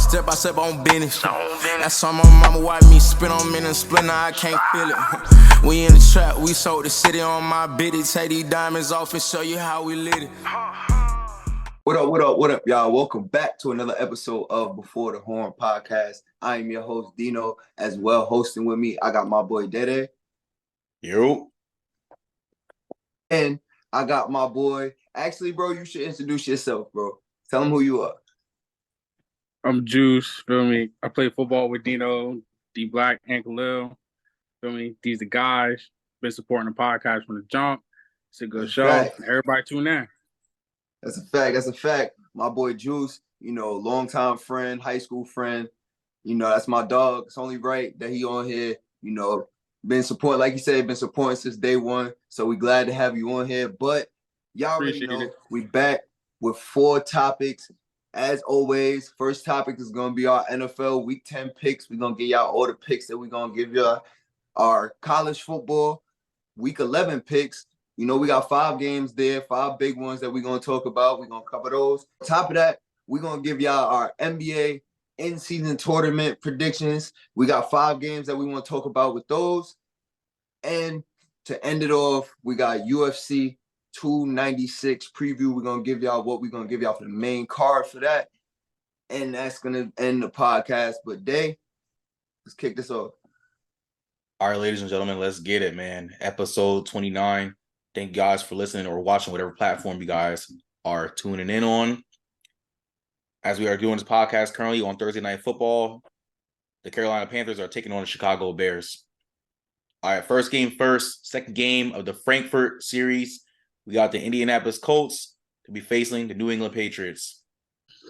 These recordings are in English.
Step by step on business. That's on my mama, watch me spin on me and split, now I can't feel it. We in the trap, we sold the city on my biddy. Take these diamonds off and show you how we lit it. What up, y'all? Welcome back to another episode of Before the Horn podcast. I am your host, Dino, as well. Hosting with me, I got my boy, Dede. Yo. And I got my boy. Actually, bro, you should introduce yourself, bro. Tell them who you are. I'm Juice, feel me? I play football with Dino, D Black, and Khalil. Feel me? These the guys. Been supporting the podcast from the jump. It's a good show. Fact. Everybody tune in. That's a fact. My boy Juice, longtime friend, high school friend. That's my dog. It's only right that he on here, been supporting, like you said, been supporting since day one. So we glad to have you on here. But y'all already know we back with 4 topics. As always, first topic is going to be our NFL Week 10 picks. We're going to give y'all all the picks that we're going to give y'all. Our college football Week 11 picks. We got 5 games there, 5 big ones that we're going to talk about. We're going to cover those. On top of that, we're going to give y'all our NBA In-Season Tournament predictions. We got 5 games that we want to talk about with those. And to end it off, we got UFC 296 preview. We're going to give y'all what we're going to give y'all for the main card for that. And that's going to end the podcast. But Day, let's kick this off. All right, ladies and gentlemen, let's get it, man. Episode 29. Thank you guys for listening or watching whatever platform you guys are tuning in on. As we are doing this podcast currently on Thursday Night Football, the Carolina Panthers are taking on the Chicago Bears. All right, first game first. Second game of the Frankfurt series. We got the Indianapolis Colts to be facing the New England Patriots.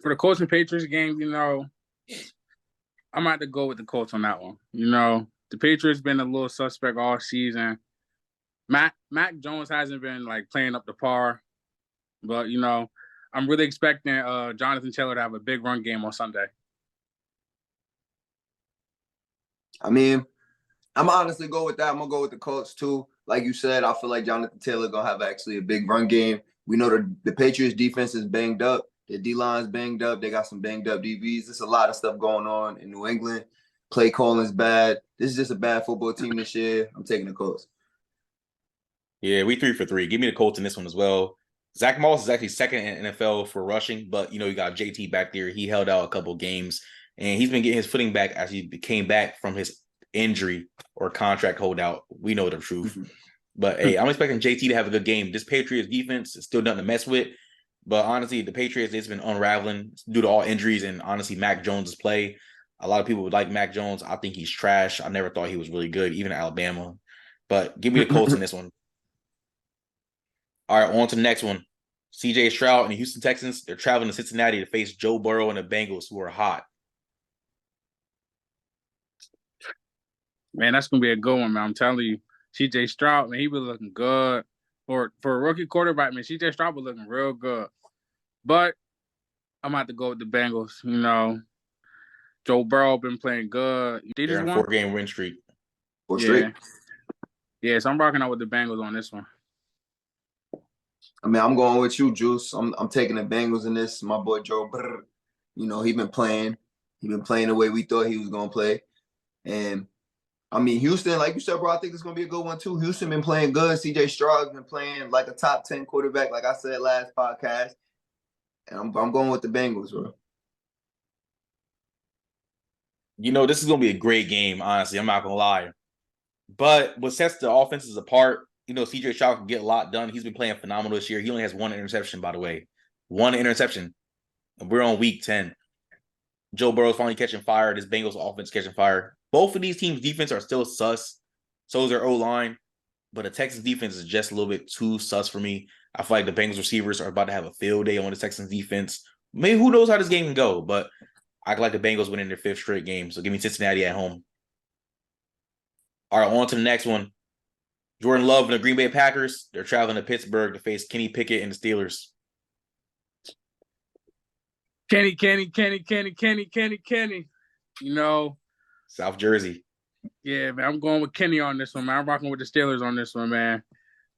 For the Colts and Patriots game, I'm about to go with the Colts on that one. The Patriots been a little suspect all season. Mac Jones hasn't been playing up to par, but I'm really expecting Jonathan Taylor to have a big run game on Sunday. I mean, I'm honestly go with that. I'm gonna go with the Colts too. Like you said, I feel like Jonathan Taylor gonna have actually a big run game. We know the Patriots defense is banged up. Their D-line's banged up. They got some banged up DBs. There's a lot of stuff going on in New England. Play calling's bad. This is just a bad football team this year. I'm taking the Colts. Yeah, we 3 for 3. Give me the Colts in this one as well. Zach Moss is actually second in NFL for rushing, but you got JT back there. He held out a couple games, and he's been getting his footing back as he came back from his injury or contract holdout. We know the truth. But hey, I'm expecting JT to have a good game. This Patriots defense is still nothing to mess with. But honestly, the Patriots, it's been unraveling due to all injuries and honestly Mac Jones' play. A lot of people would like Mac Jones. I think he's trash. I never thought he was really good, even at Alabama. But give me the Colts in this one. All right, on to the next one. CJ Stroud and the Houston Texans, they're traveling to Cincinnati to face Joe Burrow and the Bengals, who are hot. Man, that's going to be a good one, man. I'm telling you. CJ Stroud, man, he was looking good. For a rookie quarterback, man, CJ Stroud was looking real good. But I'm about to go with the Bengals. Joe Burrow been playing good. They just They're in a 4-game win streak. Yeah, so I'm rocking out with the Bengals on this one. I mean, I'm going with you, Juice. I'm taking the Bengals in this. My boy Joe Burrow, he been playing. He been playing the way we thought he was going to play. And, I mean, Houston, like you said, bro, I think it's going to be a good one, too. Houston been playing good. CJ Stroud's been playing like a top 10 quarterback, like I said last podcast. And I'm going with the Bengals, bro. This is going to be a great game, honestly. I'm not going to lie. But what sets the offenses apart, CJ Stroud can get a lot done. He's been playing phenomenal this year. He only has 1 interception, by the way. 1 interception. And we're on week 10. Joe Burrow's finally catching fire. This Bengals offense catching fire. Both of these teams' defense are still sus. So is their O-line. But the Texans defense is just a little bit too sus for me. I feel like the Bengals receivers are about to have a field day on the Texans defense. Maybe who knows how this game can go. But I like the Bengals winning their 5th straight game. So give me Cincinnati at home. All right, on to the next one. Jordan Love and the Green Bay Packers, they're traveling to Pittsburgh to face Kenny Pickett and the Steelers. Kenny. South Jersey. Yeah, man, I'm going with Kenny on this one, man. I'm rocking with the Steelers on this one, man.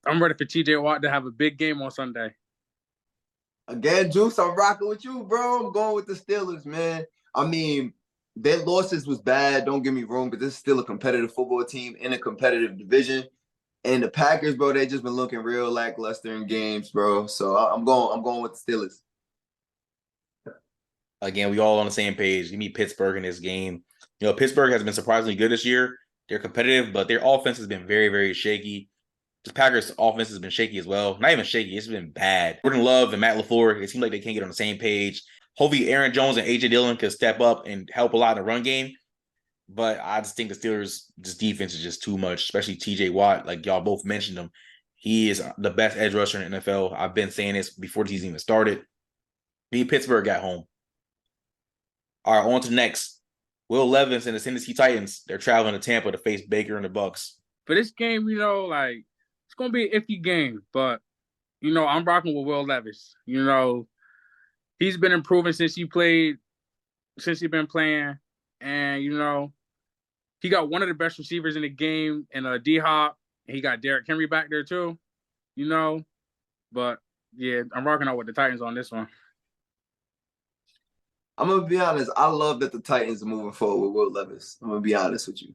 I'm ready for TJ Watt to have a big game on Sunday. Again, Juice, I'm rocking with you, bro. I'm going with the Steelers, man. I mean, their losses was bad. Don't get me wrong, but this is still a competitive football team in a competitive division. And the Packers, bro, they just been looking real lackluster in games, bro. So I'm going with the Steelers. Again, we all on the same page. Give me Pittsburgh in this game. You know, Pittsburgh has been surprisingly good this year. They're competitive, but their offense has been very, very shaky. The Packers' offense has been shaky as well. Not even shaky, it's been bad. Jordan Love and Matt LaFleur, it seems like they can't get on the same page. Hopefully, Aaron Jones and A.J. Dillon could step up and help a lot in the run game. But I just think the Steelers' defense is just too much, especially T.J. Watt. Like y'all both mentioned him. He is the best edge rusher in the NFL. I've been saying this before the season even started. Pittsburgh got home. All right, on to the next. Will Levis and the Tennessee Titans. They're traveling to Tampa to face Baker and the Bucks. For this game, you know, like, it's going to be an iffy game, but, you know, I'm rocking with Will Levis. You know, he's been improving since he's been playing. And, you know, he got one of the best receivers in the game in D-Hop. And he got Derrick Henry back there too, you know. But, yeah, I'm rocking out with the Titans on this one. I'm going to be honest. I love that the Titans are moving forward with Will Levis. I'm going to be honest with you.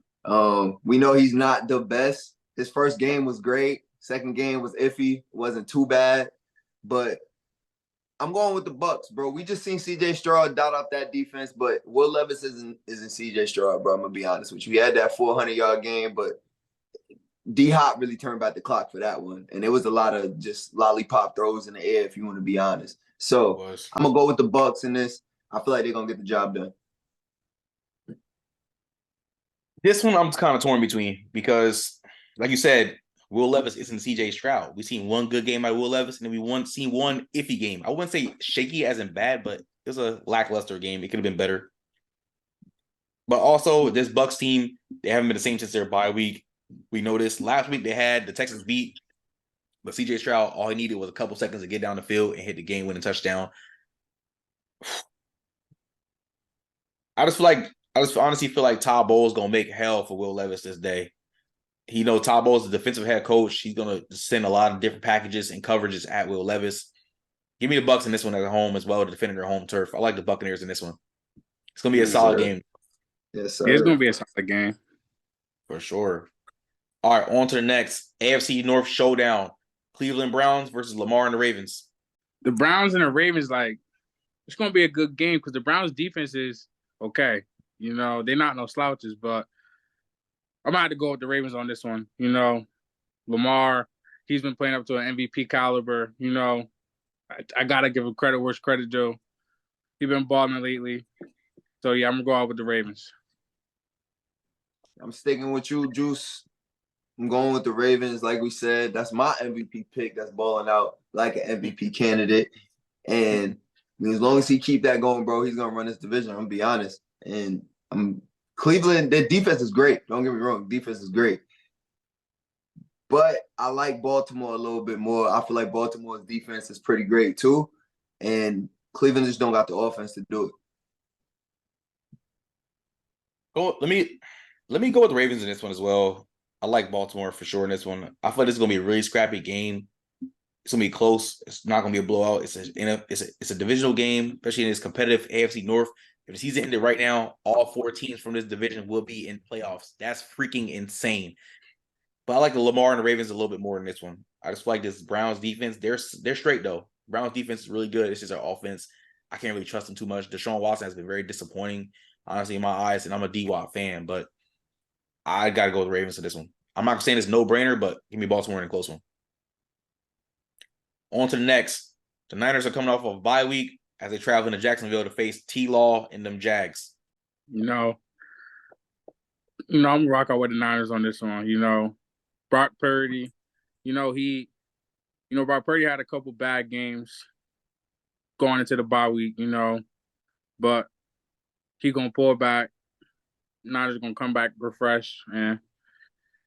We know he's not the best. His first game was great. Second game was iffy. Wasn't too bad. But I'm going with the Bucks, bro. We just seen C.J. Stroud dot up that defense, but Will Levis isn't C.J. Stroud, bro. I'm going to be honest with you. He had that 400-yard game, but D-Hop really turned back the clock for that one. And it was a lot of just lollipop throws in the air, if you want to be honest. So I'm going to go with the Bucks in this. I feel like they're going to get the job done. This one I'm kind of torn between because, like you said, Will Levis isn't C.J. Stroud. We've seen one good game by Will Levis, and then we seen one iffy game. I wouldn't say shaky as in bad, but it was a lackluster game. It could have been better. But also, this Bucks team, they haven't been the same since their bye week. We noticed last week they had the Texans beat, but C.J. Stroud, all he needed was a couple seconds to get down the field and hit the game-winning touchdown. I just honestly feel like Todd Bowles gonna make hell for Will Levis this day. You know, Todd Bowles is the defensive head coach. He's gonna send a lot of different packages and coverages at Will Levis. Give me the Bucks in this one at home as well, defending their home turf. I like the Buccaneers in this one. It's gonna be a solid game. Yes, sir. It's gonna be a solid game for sure. All right, on to the next AFC North showdown: Cleveland Browns versus Lamar and the Ravens. The Browns and the Ravens, like, it's gonna be a good game because the Browns defense is okay. You know, they're not no slouches, but I'm going to have to go with the Ravens on this one. You know, Lamar, he's been playing up to an MVP caliber. You know, I got to give him credit where credit due. He's been balling lately. So, yeah, I'm going to go out with the Ravens. I'm sticking with you, Juice. I'm going with the Ravens. Like we said, that's my MVP pick that's balling out like an MVP candidate. And as long as he keep that going, bro, he's going to run this division. I'm going to be honest. And Cleveland, their defense is great. Don't get me wrong. Defense is great. But I like Baltimore a little bit more. I feel like Baltimore's defense is pretty great too. And Cleveland just don't got the offense to do it. Let me go with the Ravens in this one as well. I like Baltimore for sure in this one. I feel like this is going to be a really scrappy game. It's going to be close. It's not going to be a blowout. It's a divisional game, especially in this competitive AFC North. If the season ended right now, all 4 teams from this division will be in playoffs. That's freaking insane. But I like the Lamar and the Ravens a little bit more in this one. I just feel like this Browns defense, they're straight though. Browns defense is really good. It's just their offense. I can't really trust them too much. Deshaun Watson has been very disappointing, honestly, in my eyes, and I'm a D-Watt fan, but I got to go with the Ravens for this one. I'm not saying it's no-brainer, but give me Baltimore in a close one. On to the next. The Niners are coming off of a bye week as they travel into Jacksonville to face T-Law and them Jags. You know, I'm rocking with the Niners on this one. You know, Brock Purdy, Brock Purdy had a couple bad games going into the bye week, you know, but he going to pull back. Niners going to come back refreshed, and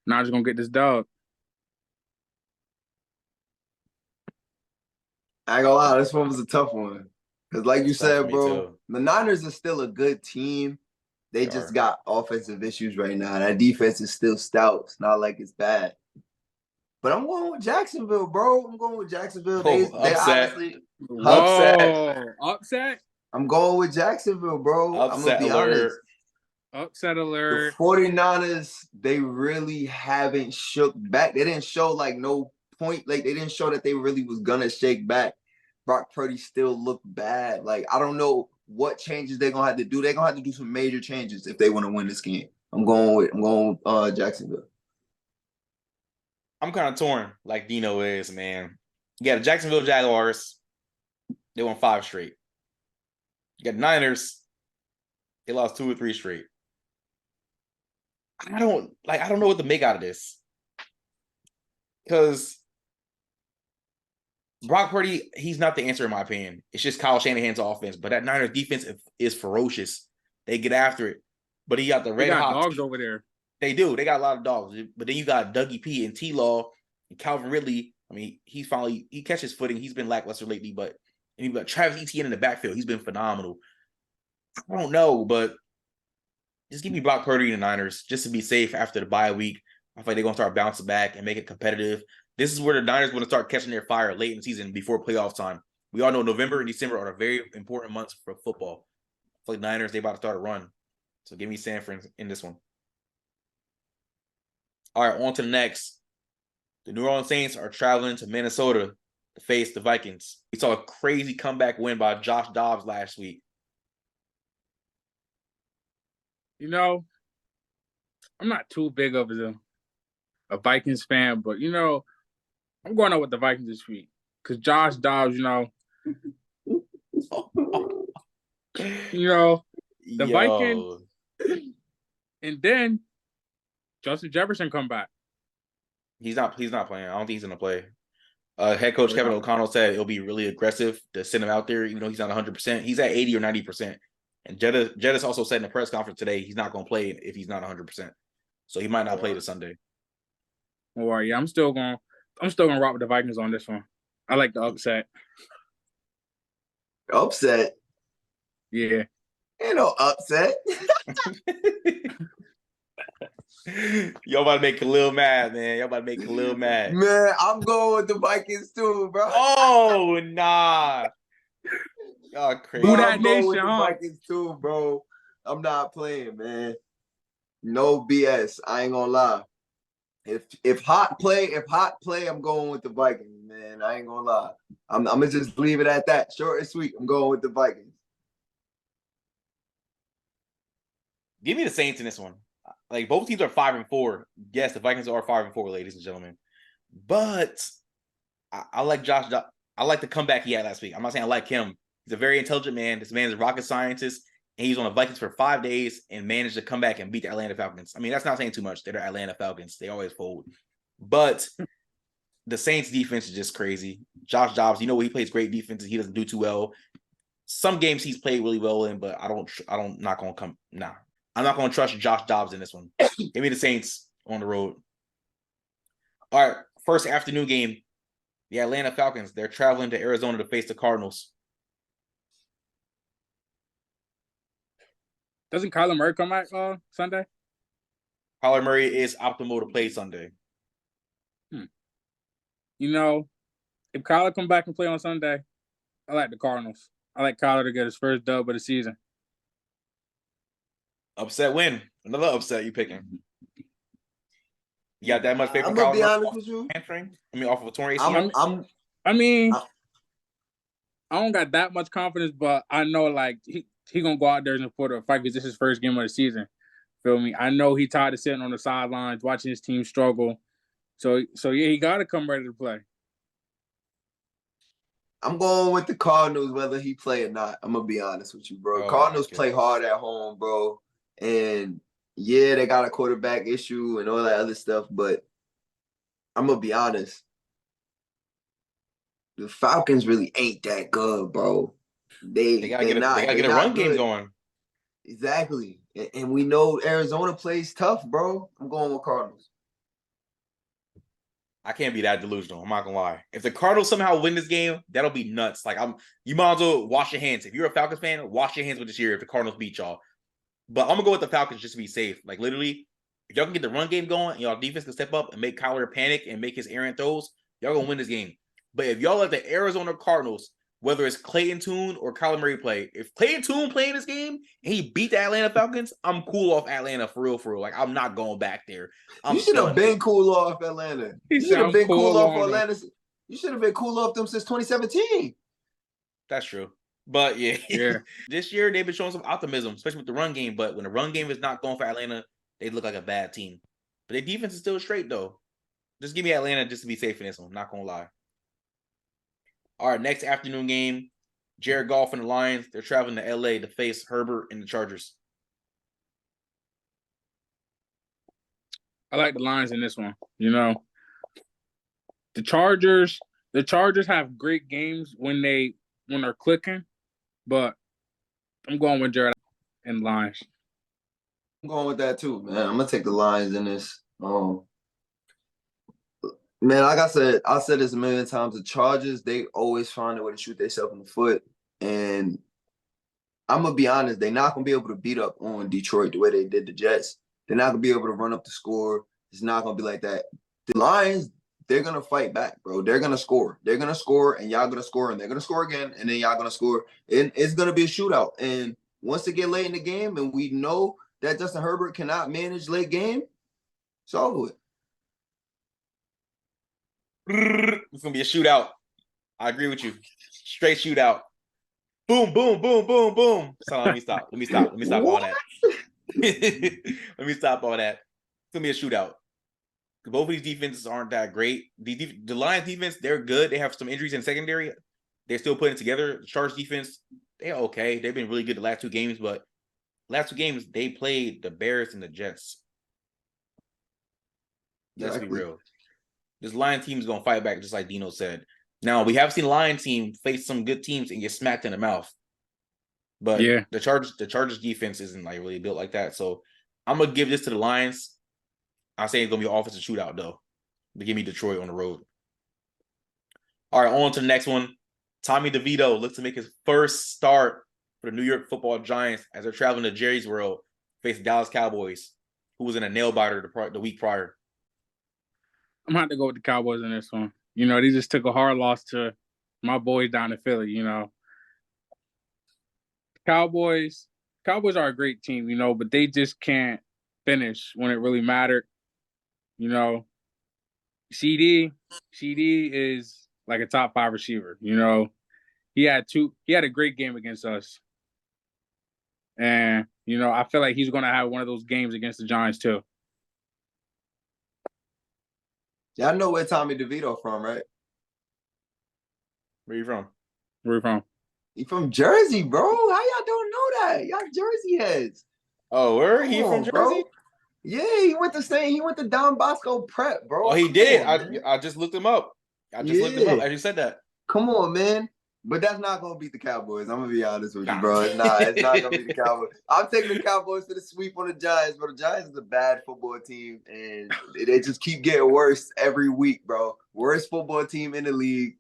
Niners going to get this dub. I ain't gonna lie, this one was a tough one. Because like you said, bro, the Niners are still a good team. They just got offensive issues right now. That defense is still stout. It's not like it's bad. But I'm going with Jacksonville, bro. I'm going with Jacksonville. They honestly, Whoa. Upset? I'm going with Jacksonville, bro. I'm going Upset to be honest. alert. Upset The alert. 49ers, they really haven't shook back. They didn't show like no point. Like they didn't show that they really was going to shake back. Brock Purdy still looked bad. Like I don't know what changes they're going to have to do. They're going to have to do some major changes if they want to win this game. I'm going with Jacksonville. I'm kind of torn, like Dino is, man. You got the Jacksonville Jaguars. They won 5 straight. You got the Niners. They lost 2 or 3 straight. I don't know what to make out of this. Because Brock Purdy, he's not the answer in my opinion. It's just Kyle Shanahan's offense. But that Niners defense is ferocious. They get after it. But he got the red hot dogs over there. They do. They got a lot of dogs. But then you got Dougie P and T-Law and Calvin Ridley. I mean, he catches footing. He's been lackluster lately, but and you got Travis Etienne in the backfield. He's been phenomenal. I don't know, but just give me Brock Purdy and the Niners just to be safe after the bye week. I feel like they're going to start bouncing back and make it competitive. This is where the Niners are going to start catching their fire late in the season before playoff time. We all know November and December are very important months for football. I feel like Niners, they about to start a run. So give me San Fran in this one. All right, on to the next. The New Orleans Saints are traveling to Minnesota to face the Vikings. We saw a crazy comeback win by Josh Dobbs last week. You know, I'm not too big of a Vikings fan, but, you know, I'm going out with the Vikings this week. Because Josh Dobbs, you know, the Vikings. And then Justin Jefferson come back. He's not playing. I don't think he's gonna play. Head coach Kevin O'Connell said it'll be really aggressive to send him out there, even though he's not 100%. He's at 80 or 90%. And Jettis also said in the press conference today he's not gonna play if he's not 100%. So he might not play this Sunday. All right, yeah, I'm still gonna rock with the Vikings on this one. I like the upset. Upset? Yeah. Ain't no upset. Y'all about to make Khalil mad, man. Y'all about to make Khalil mad. Man, I'm going with the Vikings too, bro. Oh, nah. Y'all crazy. Who that I'm going nation, with the huh? Vikings too, bro. I'm not playing, man. No BS. I ain't gonna lie. If hot play, I'm going with the Vikings, man. I ain't gonna lie. I'm gonna just leave it at that. Short and sweet. I'm going with the Vikings. Give me the Saints in this one. Like both teams are 5-4. Yes, the Vikings are 5-4, ladies and gentlemen. But I like Josh. I like the comeback he had last week. I'm not saying I like him. He's a very intelligent man. This man is a rocket scientist, and he's on the Vikings for 5 days and managed to come back and beat the Atlanta Falcons. I mean, that's not saying too much. They're the Atlanta Falcons. They always fold. But the Saints defense is just crazy. Josh Dobbs, you know, he plays great defenses. He doesn't do too well. Some games he's played really well in, but I'm not going to trust Josh Dobbs in this one. Give me the Saints on the road. All right, first afternoon game. The Atlanta Falcons, they're traveling to Arizona to face the Cardinals. Doesn't Kyler Murray come back Sunday? Kyler Murray is optimal to play Sunday. You know, if Kyler come back and play on Sunday, I like the Cardinals. I like Kyler to get his first dub of the season. Upset win. Another upset you picking. You got that much faith in I'm gonna be Kyler honest with you. hamstring? I mean, off of a torn ACL? I don't got that much confidence, but I know like he gonna go out there and put a fight because this is his first game of the season. Feel me? I know he tired of sitting on the sidelines watching his team struggle. So yeah, he gotta come ready to play. I'm going with the Cardinals whether he play or not. I'm gonna be honest with you, bro. Cardinals play hard at home, bro. And yeah, they got a quarterback issue and all that other stuff, but I'm gonna be honest. The Falcons really ain't that good, bro. They gotta get a run game going. Exactly. And we know Arizona plays tough, bro. I'm going with Cardinals. I can't be that delusional. I'm not gonna lie. If the Cardinals somehow win this game, that'll be nuts. Like you might as well wash your hands. If you're a Falcons fan, wash your hands with this year if the Cardinals beat y'all. But I'm gonna go with the Falcons just to be safe. Like literally, if y'all can get the run game going, and y'all defense can step up and make Kyler panic and make his errant throws, y'all gonna win this game. But if y'all let the Arizona Cardinals whether it's Clayton Tune or Kyler Murray play. If Clayton Tune playing this game and he beat the Atlanta Falcons, I'm cool off Atlanta for real, for real. Like, I'm not going back there. You should have been cool off Atlanta. He You said, should have "I'm been cool cool off on them." Atlanta. You should have been cool off them since 2017. That's true. But yeah, Yeah. this year they've been showing some optimism, especially with the run game. But when the run game is not going for Atlanta, they look like a bad team. But their defense is still straight, though. Just give me Atlanta just to be safe in this one. I'm not going to lie. All right, next afternoon game, Jared Goff and the Lions. They're traveling to LA to face Herbert and the Chargers. I like the Lions in this one. You know, the Chargers have great games when they're clicking, but I'm going with Jared and Lions. I'm going with that too, man. I'm gonna take the Lions in this. Man, like I said this a million times. The Chargers, they always find a way to shoot themselves in the foot, and I'm gonna be honest, they're not gonna be able to beat up on Detroit the way they did the Jets. They're not gonna be able to run up the score. It's not gonna be like that. The Lions, they're gonna fight back, bro. They're gonna score. They're gonna score, and y'all gonna score, and they're gonna score again, and then y'all gonna score. And it's gonna be a shootout. And once they get late in the game, and we know that Justin Herbert cannot manage late game, it's over with. It's gonna be a shootout. I agree with you. Straight shootout. Boom, boom, boom, boom, boom. So let me stop all that. Let me stop all that. It's gonna be a shootout. Both of these defenses aren't that great. The Lions defense, they're good. They have some injuries in secondary. They're still putting it together. The Chargers defense, they're okay. They've been really good the last two games, but last two games they played the Bears and the Jets. Let's be real. This Lion team is gonna fight back, just like Dino said. Now we have seen Lion team face some good teams and get smacked in the mouth, but Yeah, the Chargers defense isn't like really built like that. So I'm gonna give this to the Lions. I say it's gonna be an offensive shootout though. But give me Detroit on the road. All right, on to the next one. Tommy DeVito looks to make his first start for the New York Football Giants as they're traveling to Jerry's World, face the Dallas Cowboys, who was in a nail biter the week prior. I'm going to go with the Cowboys in this one. You know, they just took a hard loss to my boys down in Philly, you know. Cowboys are a great team, you know, but they just can't finish when it really mattered. You know, CD is like a top 5 receiver, you know. He had a great game against us. And, you know, I feel like he's going to have one of those games against the Giants too. Y'all know where Tommy DeVito from, right? Where you from? Where you from? He from Jersey, bro. How y'all don't know that? Y'all Jersey heads. Oh, where he from Jersey? Bro. Yeah, he went to Don Bosco Prep, bro. Oh, he did. I just looked him up. I just looked him up as you said that. Come on, man. But that's not gonna beat the Cowboys. I'm gonna be honest with you, bro. It's not gonna beat the Cowboys. I'm taking the Cowboys for the sweep on the Giants, but the Giants is a bad football team, and they just keep getting worse every week, bro. Worst football team in the league,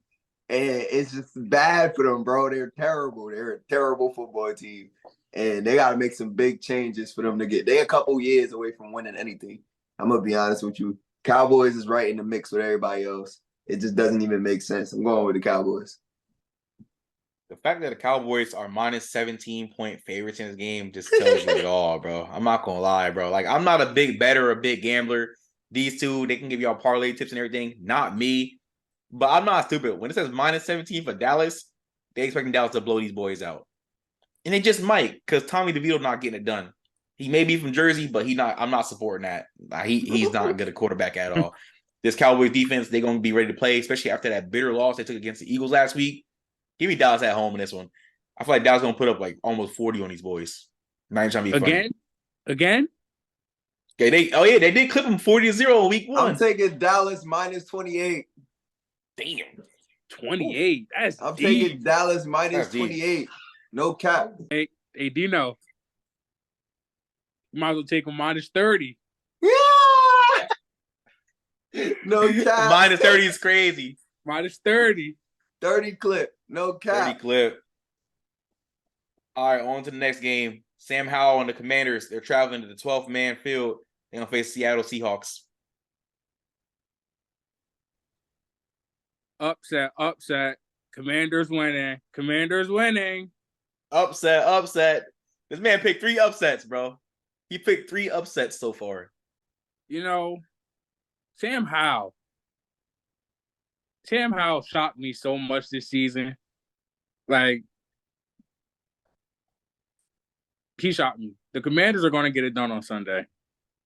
and it's just bad for them, bro. They're terrible. They're a terrible football team, and they got to make some big changes for them to get. They're a couple years away from winning anything. I'm gonna be honest with you. Cowboys is right in the mix with everybody else. It just doesn't even make sense. I'm going with the Cowboys. The fact that the Cowboys are minus 17-point favorites in this game just tells you it all, bro. I'm not gonna lie, bro. Like, I'm not a big bettor, a big gambler. These two, they can give y'all parlay tips and everything. Not me. But I'm not stupid. When it says minus 17 for Dallas, they expecting Dallas to blow these boys out. And they just might, because Tommy DeVito not getting it done. He may be from Jersey, but I'm not supporting that. He's not good at quarterback at all. This Cowboys defense, they're gonna be ready to play, especially after that bitter loss they took against the Eagles last week. Give me Dallas at home in this one. I feel like Dallas gonna put up like almost 40 on these boys. Not even trying to be funny. Again? Okay, they did clip them 40-0 in week 1. I'm taking Dallas minus 28. Damn. 28. I'm taking Dallas minus 28. No cap. Hey, Dino. You might as well take them minus 30. Yeah. No cap. Minus 30 is crazy. Minus 30. 30 clip. No cap. 30 clip. All right, on to the next game. Sam Howell and the Commanders, they're traveling to the 12th man field. They're going to face Seattle Seahawks. Upset. Commanders winning. Commanders winning. Upset. This man picked 3 upsets, bro. He picked 3 upsets so far. You know, Sam Howell shocked me so much this season. Like, he shocked me. The Commanders are going to get it done on Sunday.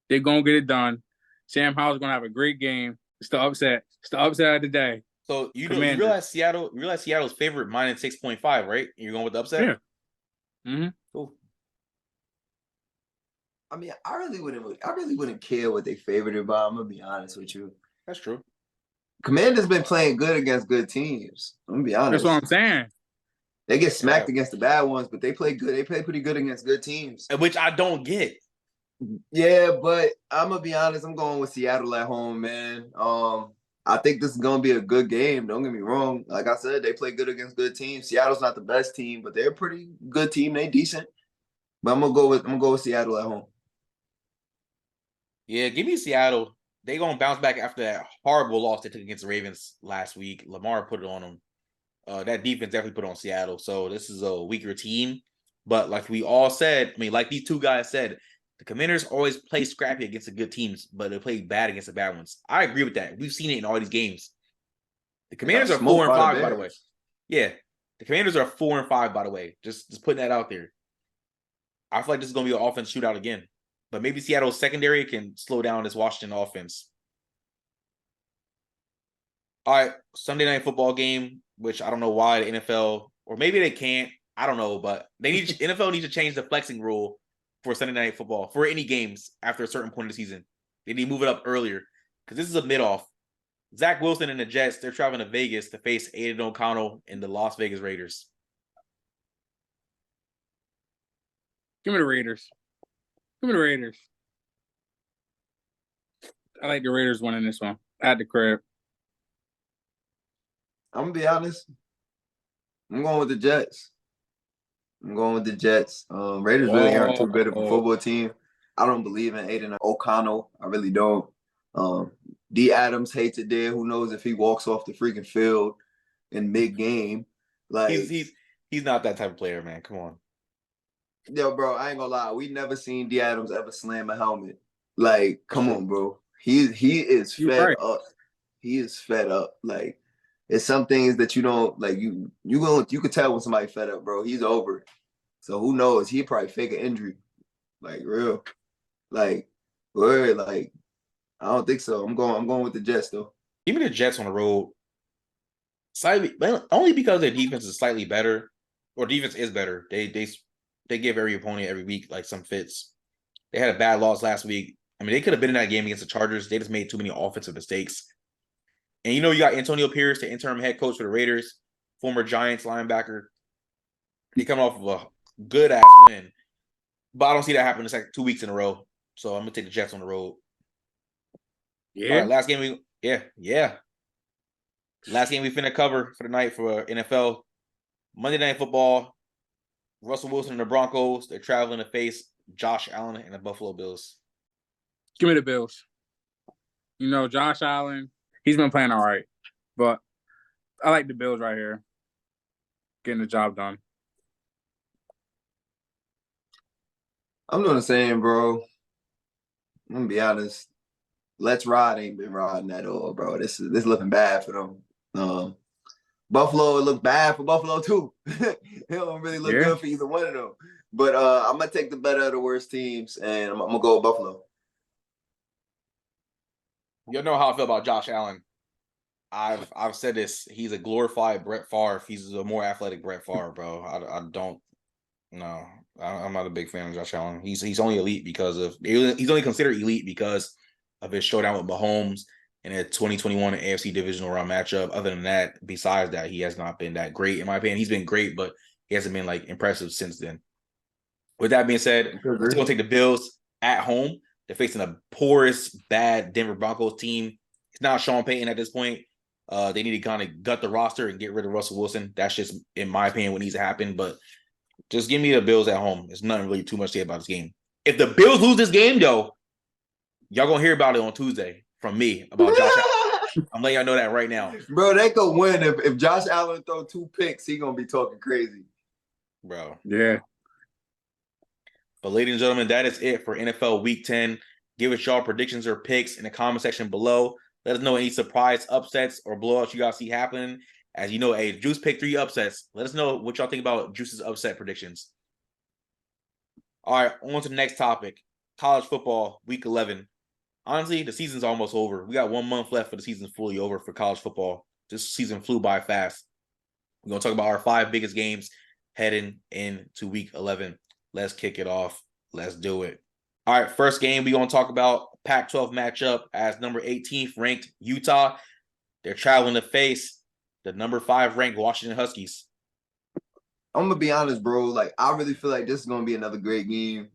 They're going to get it done. Sam Howell's going to have a great game. It's the upset. It's the upset of the day. So you realize Seattle's favorite minus 6.5, right? You're going with the upset? Yeah. Mm-hmm. Cool. I mean, I really wouldn't care what they favored it by. I'm gonna be honest with you. That's true. Commanders been playing good against good teams. I'm gonna be honest. That's what I'm saying. They get smacked against the bad ones, but they play good. They play pretty good against good teams. Which I don't get. Yeah, but I'm gonna be honest. I'm going with Seattle at home, man. I think this is gonna be a good game. Don't get me wrong. Like I said, they play good against good teams. Seattle's not the best team, but they're a pretty good team. They decent. But I'm gonna go with Seattle at home. Yeah, give me Seattle. They gonna bounce back after that horrible loss they took against the Ravens last week. Lamar put it on them. That defense definitely put on Seattle. So this is a weaker team. But like we all said, I mean, like these two guys said, the Commanders always play scrappy against the good teams, but they play bad against the bad ones. I agree with that. We've seen it in all these games. The Commanders are 4-5, by the way. Yeah, the Commanders are 4-5, by the way. Just putting that out there. I feel like this is going to be an offense shootout again. But maybe Seattle's secondary can slow down this Washington offense. All right, Sunday night football game, which I don't know why the NFL, or maybe they can't. I don't know, but NFL needs to change the flexing rule for Sunday night football for any games after a certain point of the season. They need to move it up earlier because this is a mid-off. Zach Wilson and the Jets, they're traveling to Vegas to face Aiden O'Connell and the Las Vegas Raiders. Give me the Raiders. Give me the Raiders. I like the Raiders winning this one at the crib. I'm gonna be honest. I'm going with the Jets. Raiders really aren't too good of a football team. I don't believe in Aiden O'Connell. I really don't. D. Adams hates it there. Who knows if he walks off the freaking field in mid-game? Like he's not that type of player, man. Come on. Yo, bro, I ain't gonna lie. We never seen D. Adams ever slam a helmet. Like, come on, bro. He is fed up. He is fed up. Like, it's some things that you don't like. You could tell when somebody fed up, bro. He's over it. So who knows? He probably fake an injury. Like real. Like, word, like, I don't think so. I'm going with the Jets though. Give me the Jets on the road. Slightly, only because their defense is slightly better, or defense is better. They give every opponent every week like some fits. They had a bad loss last week. I mean, they could have been in that game against the Chargers. They just made too many offensive mistakes. And you know, you got Antonio Pierce, the interim head coach for the Raiders, former Giants linebacker. He coming off of a good ass win, but I don't see that happening. It's like 2 weeks in a row. So I'm gonna take the Jets on the road. Yeah. All right, last game Last game we finna cover for the night for NFL. Monday Night Football. Russell Wilson and the Broncos. They're traveling to face Josh Allen and the Buffalo Bills. Give me the Bills. You know, Josh Allen, he's been playing all right. But I like the Bills right here. Getting the job done. I'm doing the same, bro. I'm gonna be honest. Let's Ride ain't been riding at all, bro. This is looking bad for them. Buffalo, it looked bad for Buffalo too. It don't really look good for either one of them. But I'm gonna take the better of the worst teams, and I'm gonna go with Buffalo. You know how I feel about Josh Allen. I've said this. He's a glorified Brett Favre. He's a more athletic Brett Favre, bro. I'm not a big fan of Josh Allen. He's only elite he's only considered elite because of his showdown with Mahomes in a 2021 AFC divisional round matchup. Other than that, besides that, he has not been that great in my opinion. He's been great, but he hasn't been like impressive since then. With that being said, we're going to take the Bills at home. They're facing the poorest, bad Denver Broncos team. It's not Sean Payton at this point. They need to kind of gut the roster and get rid of Russell Wilson. That's just, in my opinion, what needs to happen. But just give me the Bills at home. There's nothing really too much to say about this game. If the Bills lose this game, though, y'all going to hear about it on Tuesday from me about Josh Allen. I'm letting y'all know that right now. Bro, they could win. If Josh Allen throw 2 picks, he gonna be talking crazy. Bro. Yeah. But ladies and gentlemen, that is it for NFL Week 10. Give us y'all predictions or picks in the comment section below. Let us know any surprise upsets or blowouts you guys see happening. As you know, Juice picked 3 upsets. Let us know what y'all think about Juice's upset predictions. All right, on to the next topic. College football, Week 11. Honestly, the season's almost over. We got 1 month left for the season fully over for college football. This season flew by fast. We're going to talk about our 5 biggest games heading into Week 11. Let's kick it off. Let's do it. All right, first game we're going to talk about Pac-12 matchup as number 18th ranked Utah. They're traveling to face the number 5 ranked Washington Huskies. I'm gonna be honest, bro. Like, I really feel like this is gonna be another great game.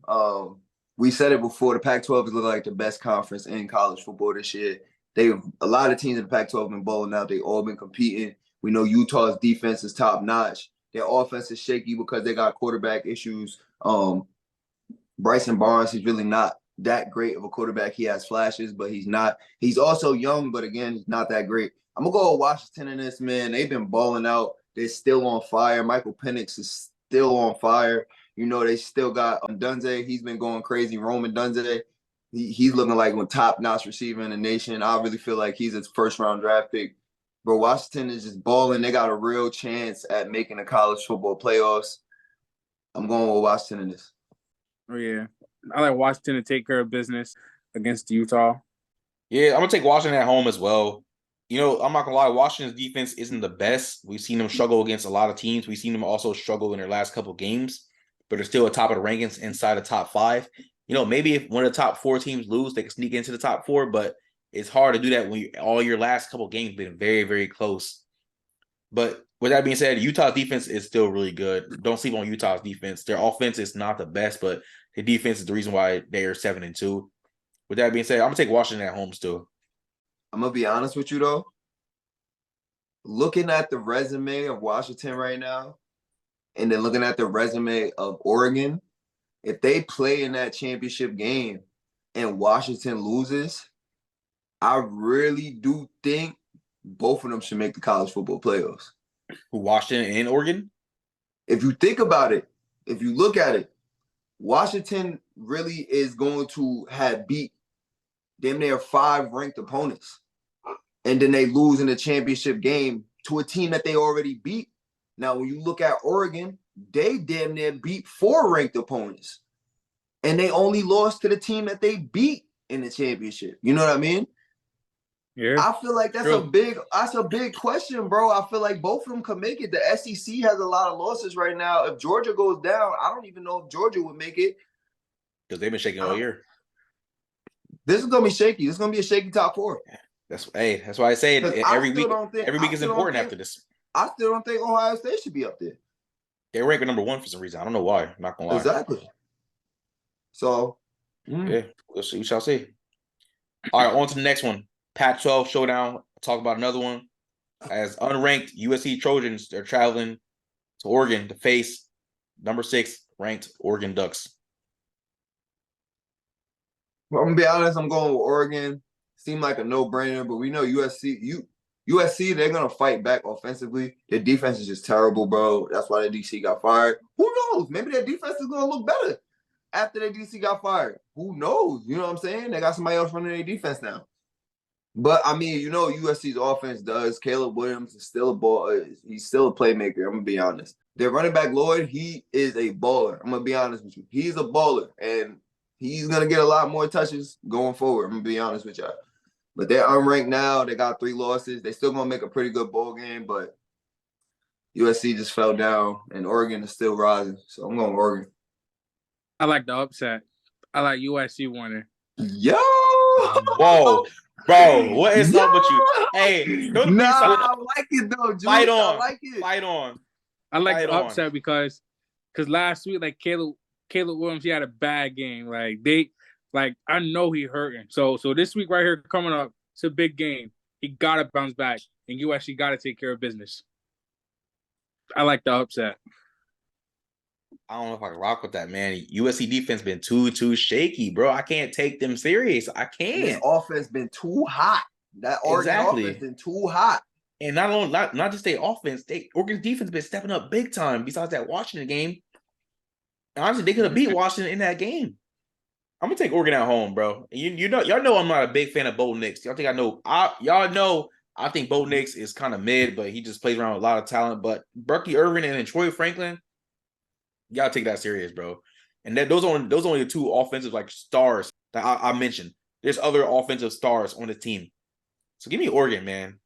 We said it before. The Pac-12 is looking like the best conference in college football this year. A lot of teams in the Pac-12 have been balling out. They all been competing. We know Utah's defense is top notch. Their offense is shaky because they got quarterback issues. Bryson Barnes, he's really not that great of a quarterback. He has flashes, but he's not. He's also young, but again, he's not that great. I'm gonna go with Washington in this, man. They've been balling out. They're still on fire. Michael Penix is still on fire. You know, they still got Dunze. He's been going crazy. Roman Dunze, he's looking like one top-notch receiver in the nation. I really feel like he's a first-round draft pick. But Washington is just balling. They got a real chance at making the college football playoffs. I'm going with Washington in this. Oh, yeah. I like Washington to take care of business against Utah. Yeah, I'm going to take Washington at home as well. You know, I'm not going to lie, Washington's defense isn't the best. We've seen them struggle against a lot of teams. We've seen them also struggle in their last couple games, but they're still at top of the rankings inside the top 5. You know, maybe if one of the top 4 teams lose, they can sneak into the top 4, but it's hard to do that when all your last couple games been very, very close. But with that being said, Utah's defense is still really good. Don't sleep on Utah's defense. Their offense is not the best, but the defense is the reason why they are 7-2. With that being said, I'm going to take Washington at home still. I'm going to be honest with you, though. Looking at the resume of Washington right now, and then looking at the resume of Oregon, if they play in that championship game and Washington loses, I really do think both of them should make the college football playoffs. Washington and Oregon? If you think about it, if you look at it, Washington really is going to have beat damn near 5 ranked opponents. And then they lose in the championship game to a team that they already beat. Now, when you look at Oregon, they damn near beat 4 ranked opponents. And they only lost to the team that they beat in the championship. You know what I mean? Yeah. I feel like that's a big question, bro. I feel like both of them could make it. The SEC has a lot of losses right now. If Georgia goes down, I don't even know if Georgia would make it. Because they've been shaking all year. This is gonna be shaky. This is gonna be a shaky top 4. That's why I say every week is important after this. I still don't think Ohio State should be up there. They're ranked number 1 for some reason. I don't know why. I'm not gonna lie. Exactly. So yeah, we'll see. We shall see. All right, on to the next one. Pac-12 showdown. Talk about another one. As unranked USC Trojans, they're traveling to Oregon to face number 6 ranked Oregon Ducks. Well, I'm gonna be honest. I'm going with Oregon. Seemed like a no-brainer, but we know USC, they're gonna fight back offensively. Their defense is just terrible, bro. That's why their DC got fired. Who knows? Maybe their defense is gonna look better after their DC got fired. Who knows? You know what I'm saying? They got somebody else running their defense now. But I mean, you know, USC's offense does. Caleb Williams is still he's still a playmaker. I'm gonna be honest. Their running back Lloyd, he is a baller. I'm gonna be honest with you. He's a baller, and he's gonna get a lot more touches going forward. I'm gonna be honest with y'all. But they're unranked now. They got 3 losses. They still gonna make a pretty good bowl game, but USC just fell down, and Oregon is still rising. So I'm going with Oregon. I like the upset. I like USC winning. Yo! Whoa. Bro, what is up with you? Hey, don't be I like it though, Juice. Fight on. I like it. Fight on. I like Fight the on. upset because last week, like Caleb Williams, he had a bad game. I know he hurting. So this week right here coming up, it's a big game. He gotta bounce back, and USC gotta take care of business. I like the upset. I don't know if I can rock with that, man. USC defense been too shaky, bro. I can't take them serious. I can't. Their offense been too hot. That Oregon offense been too hot. And not just their offense, Oregon's defense been stepping up big time. Besides that Washington game, and honestly, they could have beat Washington in that game. I'm gonna take Oregon at home, bro. And y'all know I'm not a big fan of Bo Nix. Y'all think I know? Y'all know I think Bo Nix is kind of mid, but he just plays around with a lot of talent. But Bucky Irvin and then Troy Franklin, y'all take that serious, bro. And those are only the two offensive like stars that I mentioned. There's other offensive stars on the team. So give me Oregon, man.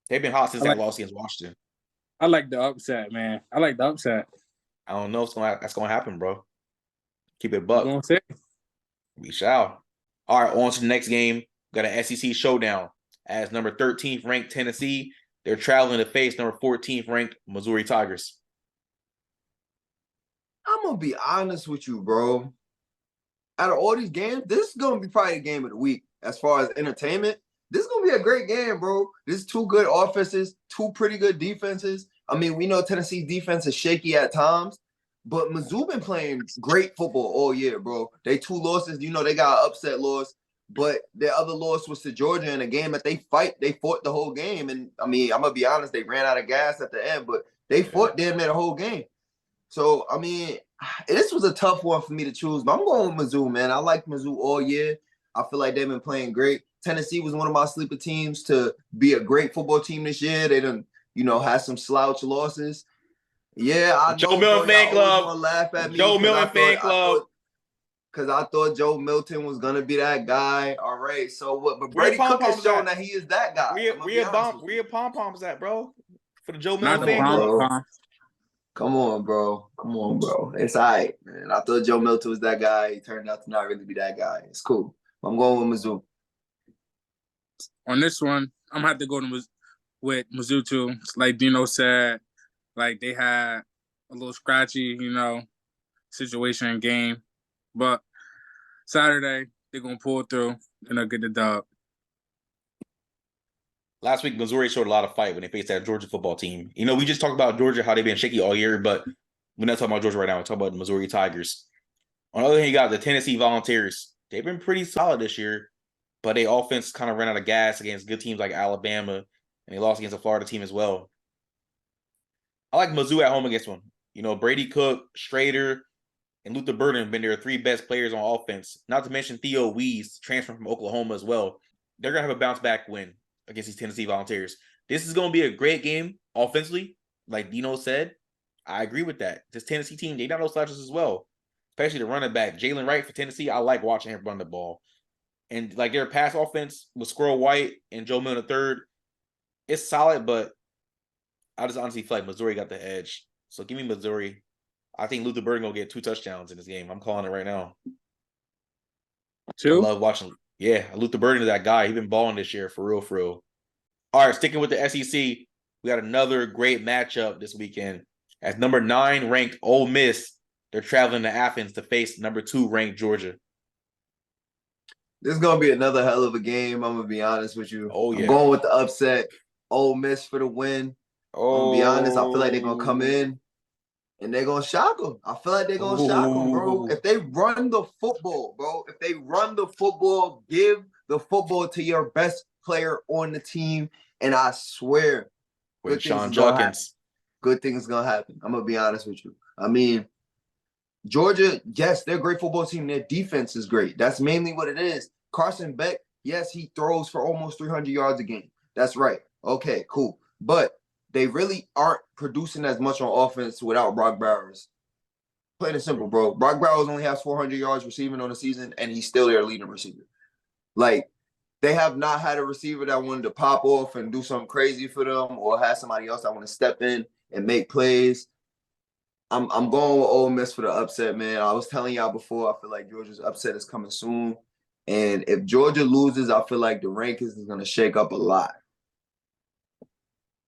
They've been hot since that loss against Washington. I like the upset, man. I like the upset. I don't know if that's gonna happen, bro. Keep it buck. Gonna say. We shall. All right, on to the next game. We got an SEC showdown. As number 13th ranked Tennessee, they're traveling to face number 14th ranked Missouri Tigers. I'm gonna be honest with you, bro. Out of all these games, this is gonna be probably the game of the week as far as entertainment. This is gonna be a great game, bro. This is two good offenses, two pretty good defenses. I mean, we know Tennessee's defense is shaky at times, but Mizzou been playing great football all year, bro. They 2 losses, they got an upset loss, but their other loss was to Georgia in a game that they fought the whole game. And I mean, I'm gonna be honest, they ran out of gas at the end, but they fought damn near the whole game. So I mean, this was a tough one for me to choose, but I'm going with Mizzou, man. I like Mizzou all year. I feel like they've been playing great. Tennessee was one of my sleeper teams to be a great football team this year. They done, had some slouch losses. Yeah, I know. Joe Milton fan club. Laugh at me Joe Milton fan club. Because I thought Joe Milton was gonna be that guy. All right, so what? But Brady Cook has shown that he is that guy. Where your pom poms at, bro? For the Joe Milton fan club. Come on, bro. It's all right, man. I thought Joe Milton was that guy. He turned out to not really be that guy. It's cool. I'm going with Mizzou. On this one, I'm gonna have to go with Mizzou too. Like Dino said, like they had a little scratchy, situation in game. But Saturday, they're gonna pull through and they'll get the dub. Last week, Missouri showed a lot of fight when they faced that Georgia football team. We just talked about Georgia, how they've been shaky all year, but we're not talking about Georgia right now. We're talking about the Missouri Tigers. On the other hand, you got the Tennessee Volunteers. They've been pretty solid this year, but their offense kind of ran out of gas against good teams like Alabama, and they lost against a Florida team as well. I like Mizzou at home against one. Brady Cook, Schrader, and Luther Burden have been their 3 best players on offense. Not to mention Theo Wees, transferring from Oklahoma as well. They're going to have a bounce-back win against these Tennessee Volunteers. This is going to be a great game offensively, like Dino said. I agree with that. This Tennessee team, they got no slouches as well, especially the running back. Jalen Wright for Tennessee, I like watching him run the ball. And like their pass offense with Squirrel White and Joe Milton III, it's solid, but I just honestly feel like Missouri got the edge. So give me Missouri. I think Luther Burden going to get 2 touchdowns in this game. I'm calling it right now. 2? I love watching. Yeah, Luther Burden is that guy. He's been balling this year, for real, for real. All right, sticking with the SEC, we got another great matchup this weekend. As number 9 ranked Ole Miss, they're traveling to Athens to face number 2 ranked Georgia. This is going to be another hell of a game, I'm going to be honest with you. Oh, yeah. I'm going with the upset. Ole Miss for the win. I'm going to be honest, I feel like they're going to come in and they're going to shock them. I feel like they're going to shock them, bro. If they run the football, give the football to your best player on the team, and I swear, with Sean Junkins, good things going to happen. I'm going to be honest with you. I mean, Georgia, yes, they're a great football team. Their defense is great. That's mainly what it is. Carson Beck, yes, he throws for almost 300 yards a game. That's right. Okay, cool. But they really aren't producing as much on offense without Brock Bowers. Plain and simple, bro. Brock Bowers only has 400 yards receiving on the season, and he's still their leading receiver. Like, they have not had a receiver that wanted to pop off and do something crazy for them or have somebody else that want to step in and make plays. I'm going with Ole Miss for the upset, man. I was telling y'all before, I feel like Georgia's upset is coming soon. And if Georgia loses, I feel like the rankings is going to shake up a lot.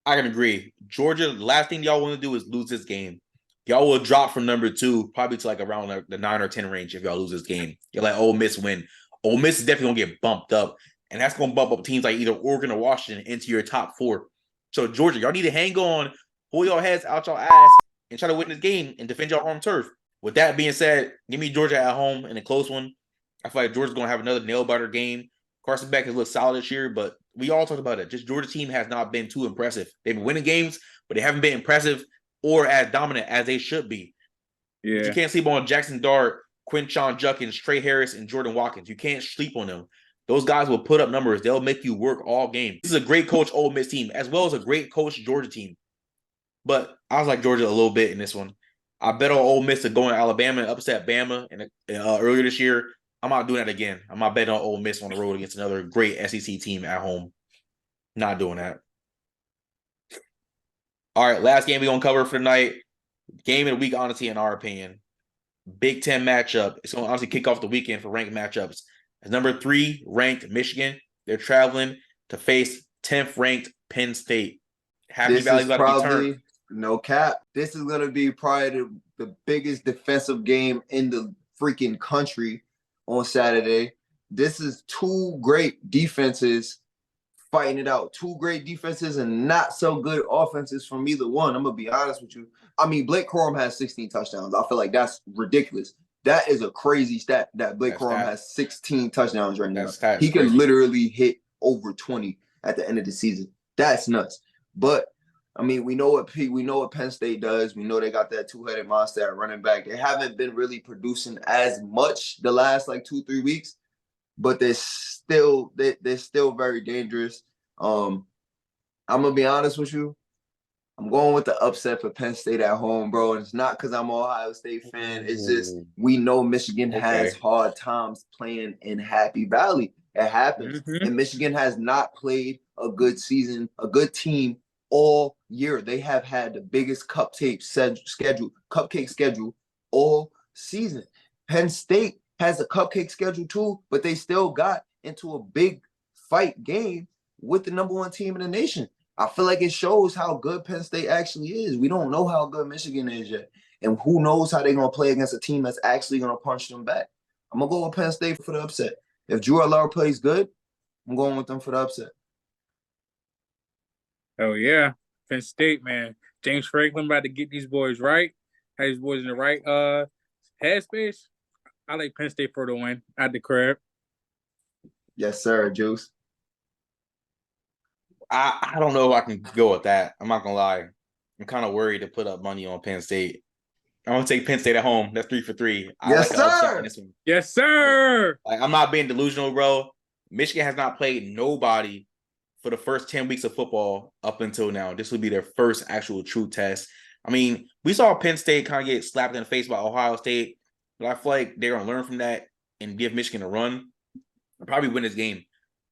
I can agree. Georgia, the last thing y'all want to do is lose this game. Y'all will drop from number 2 probably to like around the 9 or 10 range if y'all lose this game. You're like, Ole Miss win. Ole Miss is definitely going to get bumped up. And that's going to bump up teams like either Oregon or Washington into your top 4. So, Georgia, y'all need to hang on, pull your heads out your ass, and try to win this game and defend your home turf. With that being said, give me Georgia at home in a close one. I feel like Georgia's going to have another nail-biter game. Carson Beck has looked solid this year, but we all talked about it. Just Georgia team has not been too impressive. They've been winning games, but they haven't been impressive or as dominant as they should be. Yeah. But you can't sleep on Jackson Dart, Quinshon Judkins, Trey Harris, and Jordan Watkins. You can't sleep on them. Those guys will put up numbers. They'll make you work all game. This is a great coach Ole Miss team, as well as a great coach Georgia team. But I was like Georgia a little bit in this one. I bet on Ole Miss to go in Alabama and upset Bama earlier this year. I'm not doing that again. I'm not betting on Ole Miss on the road against another great SEC team at home. Not doing that. All right, last game we're going to cover for tonight. Game of the week, honestly, in our opinion. Big Ten matchup. It's going to honestly kick off the weekend for ranked matchups. As number 3 ranked Michigan, they're traveling to face 10th ranked Penn State. Happy Valley's about to be turned. No cap. This is going to be probably the biggest defensive game in the freaking country on Saturday. This is 2 great defenses fighting it out. 2 great defenses and not so good offenses from either one. I'm going to be honest with you. I mean, Blake Corum has 16 touchdowns. I feel like that's ridiculous. That is a crazy stat that Blake Corum has 16 touchdowns right now. He can literally hit over 20 at the end of the season. That's nuts. But I mean, we know what Penn State does. We know they got that 2-headed monster at running back. They haven't been really producing as much the last like 2-3 weeks, but they're still very dangerous. I'm gonna be honest with you. I'm going with the upset for Penn State at home, bro. And it's not because I'm an Ohio State fan. It's just we know Michigan has hard times playing in Happy Valley. It happens. And Michigan has not played a good season, a good team all year. They have had the biggest cupcake schedule all season. Penn State has a cupcake schedule too, but they still got into a big fight game with the number 1 team in the nation. I feel like it shows how good Penn State actually is. We don't know how good Michigan is yet. And who knows how they're going to play against a team that's actually going to punch them back. I'm going to go with Penn State for the upset. If Drew Aller plays good, I'm going with them for the upset. Oh, yeah. Penn State, man. James Franklin about to get these boys right. Have these boys in the right headspace. I like Penn State for the win at the crib. Yes, sir, Juice. I don't know if I can go with that. I'm not going to lie. I'm kind of worried to put up money on Penn State. I'm going to take Penn State at home. That's 3 for 3. Yes, sir. Yes, sir. Like, I'm not being delusional, bro. Michigan has not played nobody for the first 10 weeks of football up until now. This will be their first actual true test. I mean, we saw Penn State kind of get slapped in the face by Ohio State, but I feel like they're going to learn from that and give Michigan a run. They'll probably win this game.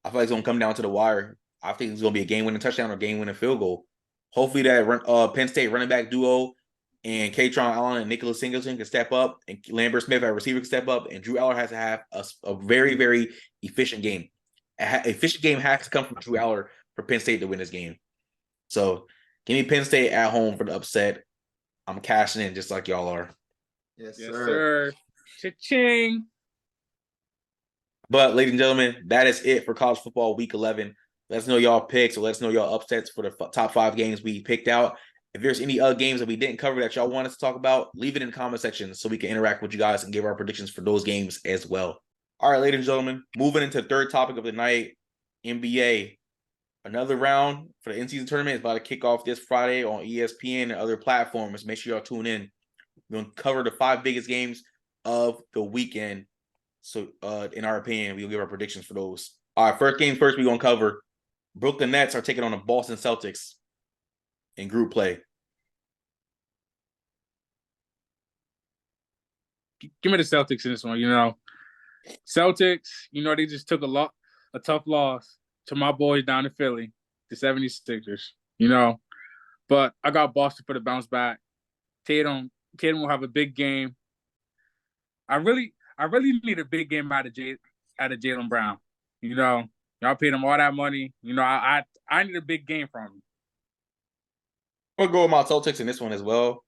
I feel like it's going to come down to the wire. I think it's going to be a game-winning touchdown or game-winning field goal. Hopefully that Penn State running back duo and Katron Allen and Nicholas Singleton can step up, and Lambert Smith at receiver can step up, and Drew Aller has to have a very, very efficient game. An efficient game has to come from Drew Aller for Penn State to win this game. So give me Penn State at home for the upset. I'm cashing in just like y'all are. Yes, Yes, sir. Cha-ching. But, ladies and gentlemen, that is it for college football week 11. Let us know y'all picks, or let us know y'all upsets for the top 5 games we picked out. If there's any other games that we didn't cover that y'all want us to talk about, leave it in the comment section so we can interact with you guys and give our predictions for those games as well. All right, ladies and gentlemen, moving into the third topic of the night, NBA. Another round for the in-season tournament is about to kick off this Friday on ESPN and other platforms. Make sure y'all tune in. We're going to cover the 5 biggest games of the weekend. So, in our opinion, we'll give our predictions for those. All right, first game first, we're going to cover Brooklyn Nets are taking on the Boston Celtics in group play. Give me the Celtics in this one, Celtics, they just took a tough loss to my boys down in Philly, the 76ers, But I got Boston for the bounce back. Tatum will have a big game. I really need a big game out of Jaylen Brown. Y'all paid him all that money. I need a big game from him. I'm going to go with my Celtics in this one as well.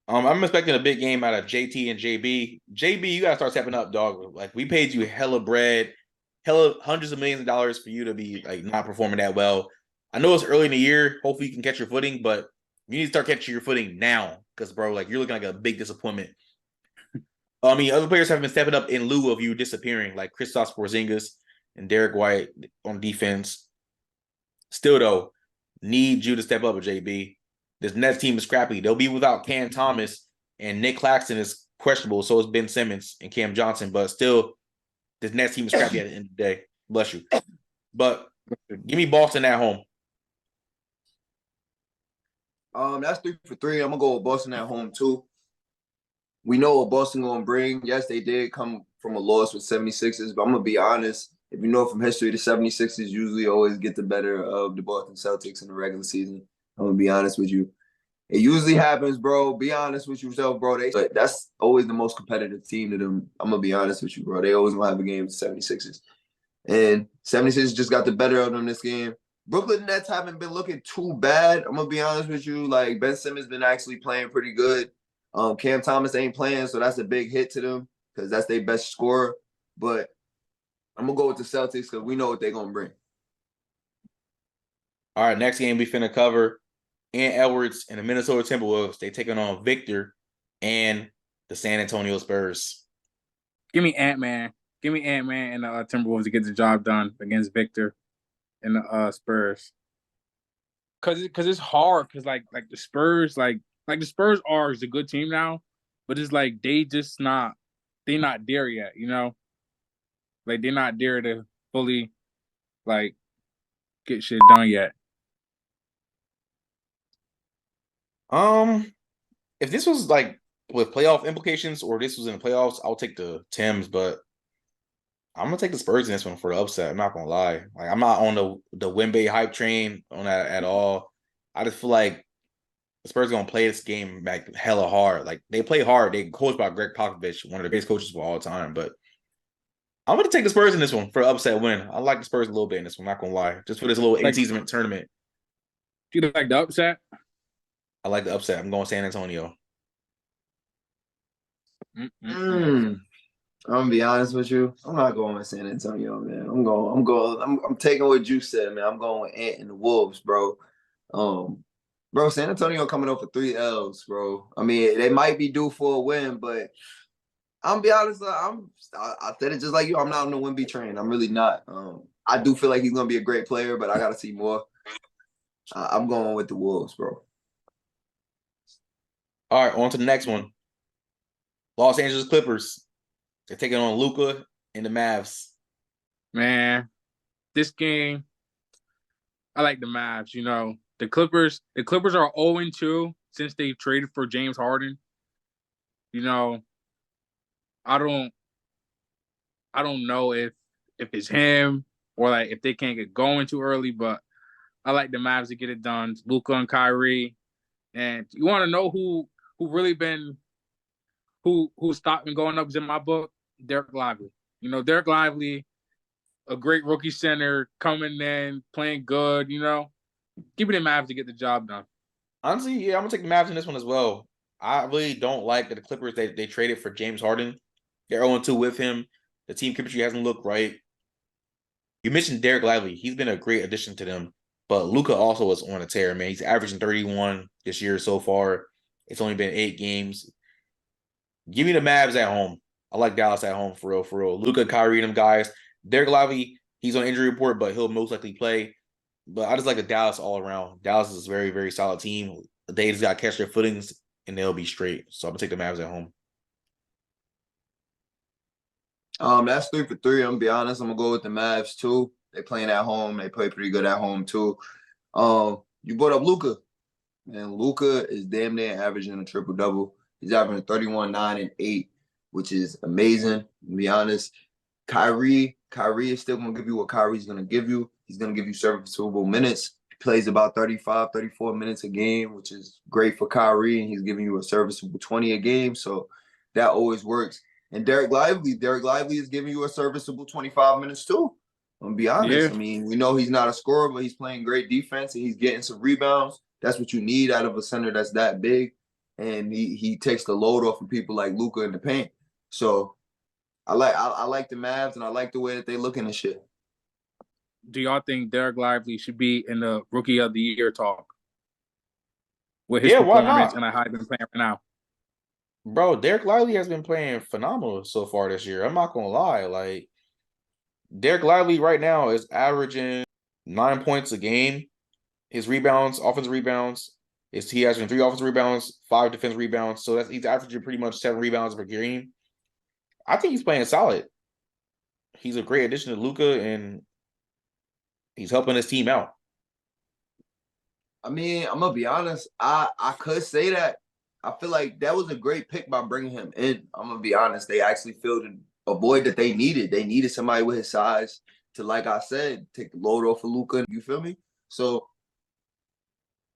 I'm expecting a big game out of JT and JB. JB, you got to start stepping up, dog. Like, we paid you hella bread, hundreds of millions of dollars for you to be, like, not performing that well. I know it's early in the year. Hopefully you can catch your footing, but you need to start catching your footing now because, bro, like, you're looking like a big disappointment. Other players have been stepping up in lieu of you disappearing, like Kristaps Porzingis. and Derek White on defense. Still, though, need you to step up with JB. This Nets team is scrappy. They'll be without Cam Thomas, and Nick Claxton is questionable. So is Ben Simmons and Cam Johnson. But still, this Nets team is scrappy at the end of the day. Bless you. But give me Boston at home. That's 3 for 3. I'm gonna go with Boston at home too. We know what Boston gonna bring. Yes, they did come from a loss with 76ers, but I'm gonna be honest. If you know from history, the 76ers usually always get the better of the Boston Celtics in the regular season. I'm gonna be honest with you. It usually happens, bro. Be honest with yourself, bro. But that's always the most competitive team to them. I'm gonna be honest with you, bro. They always gonna have a game with 76ers. And 76ers just got the better of them this game. Brooklyn Nets haven't been looking too bad. I'm gonna be honest with you. Like Ben Simmons been actually playing pretty good. Cam Thomas ain't playing, so that's a big hit to them because that's their best scorer. But I'm gonna go with the Celtics because we know what they're gonna bring. All right, next game we finna cover Ant Edwards and the Minnesota Timberwolves. They taking on Victor and the San Antonio Spurs. Give me Ant-Man. Give me Ant-Man and the Timberwolves to get the job done against Victor and the Spurs. Cause it's hard. Cause like the Spurs, like the Spurs are is a good team now, but it's like they're not there yet, you know? Like they're not there to fully like get shit done yet. If this was like with playoff implications or this was in the playoffs, I'll take the Tims, but I'm gonna take the Spurs in this one for the upset. I'm not gonna lie. Like I'm not on the Wemby hype train on that at all. I just feel like the Spurs gonna play this game back hella hard. Like they play hard. They coached by Greg Popovich, one of the greatest coaches of all time. But I'm gonna take the Spurs in this one for the upset win. I like the Spurs a little bit in this one. Not gonna lie, just for this little in-season tournament. Do you like the upset? I like the upset. I'm going San Antonio. I'm gonna be honest with you. I'm not going with San Antonio, man. I'm taking what you said, man. I'm going with Ant and the Wolves, bro. Bro, San Antonio coming up for 3 L's, bro. I mean, they might be due for a win, but I'm gonna be honest. I said it just like you. I'm not on the Wemby train. I'm really not. I do feel like he's gonna be a great player, but I gotta see more. I'm going with the Wolves, bro. All right, on to the next one. Los Angeles Clippers. They're taking on Luka and the Mavs. Man, this game, I like the Mavs. You know, the Clippers are 0-2 since they traded for James Harden. You know, I don't know if it's him or like if they can't get going too early, but I like the Mavs to get it done. Luka and Kyrie. And you want to know who really been who stopped me going up is in my book? Derek Lively. You know, Derek Lively, a great rookie center, coming in, playing good, you know. Give me the Mavs to get the job done. Honestly, yeah, I'm gonna take the Mavs in this one as well. I really don't like that the Clippers they traded for James Harden. They're 0-2 with him. The team chemistry hasn't looked right. You mentioned Derek Lively. He's been a great addition to them. But Luka also is on a tear, man. He's averaging 31 this year so far. It's only been 8 games. Give me the Mavs at home. I like Dallas at home for real, for real. Luka, Kyrie, them guys. Derek Lively, he's on injury report, but he'll most likely play. But I just like the Dallas all around. Dallas is a very, very solid team. They just got to catch their footings, and they'll be straight. So I'm going to take the Mavs at home. That's 3 for 3. I'm going to be honest. I'm going to go with the Mavs, too. They playing at home. They play pretty good at home, too. You brought up Luka. And Luka is damn near averaging a triple-double. He's averaging 31, 9, and 8, which is amazing, to be honest. Kyrie is still going to give you what Kyrie's going to give you. He's going to give you serviceable minutes. He plays about 35, 34 minutes a game, which is great for Kyrie, and he's giving you a serviceable 20 a game, so that always works. And Derek Lively is giving you a serviceable 25 minutes too. I'm going to be honest. Yeah. I mean, we know he's not a scorer, but he's playing great defense, and he's getting some rebounds. That's what you need out of a center that's that big. And he takes the load off of people like Luka in the paint. So I like the Mavs, and I like the way that they looking and shit. Do y'all think Derek Lively should be in the Rookie of the Year talk with his performance and how he's been playing right now? Bro, Derek Lively has been playing phenomenal so far this year. I'm not gonna lie. Like, Derek Lively right now is averaging 9 points a game. His rebounds, offensive rebounds, he has 3 offensive rebounds, 5 defensive rebounds. So he's averaging pretty much 7 rebounds per game. I think he's playing solid. He's a great addition to Luka, and he's helping his team out. I mean, I'm gonna be honest. I could say that. I feel like that was a great pick by bringing him in. I'm gonna be honest. They actually filled a void that they needed. They needed somebody with his size to, like I said, take the load off of Luka. You feel me? So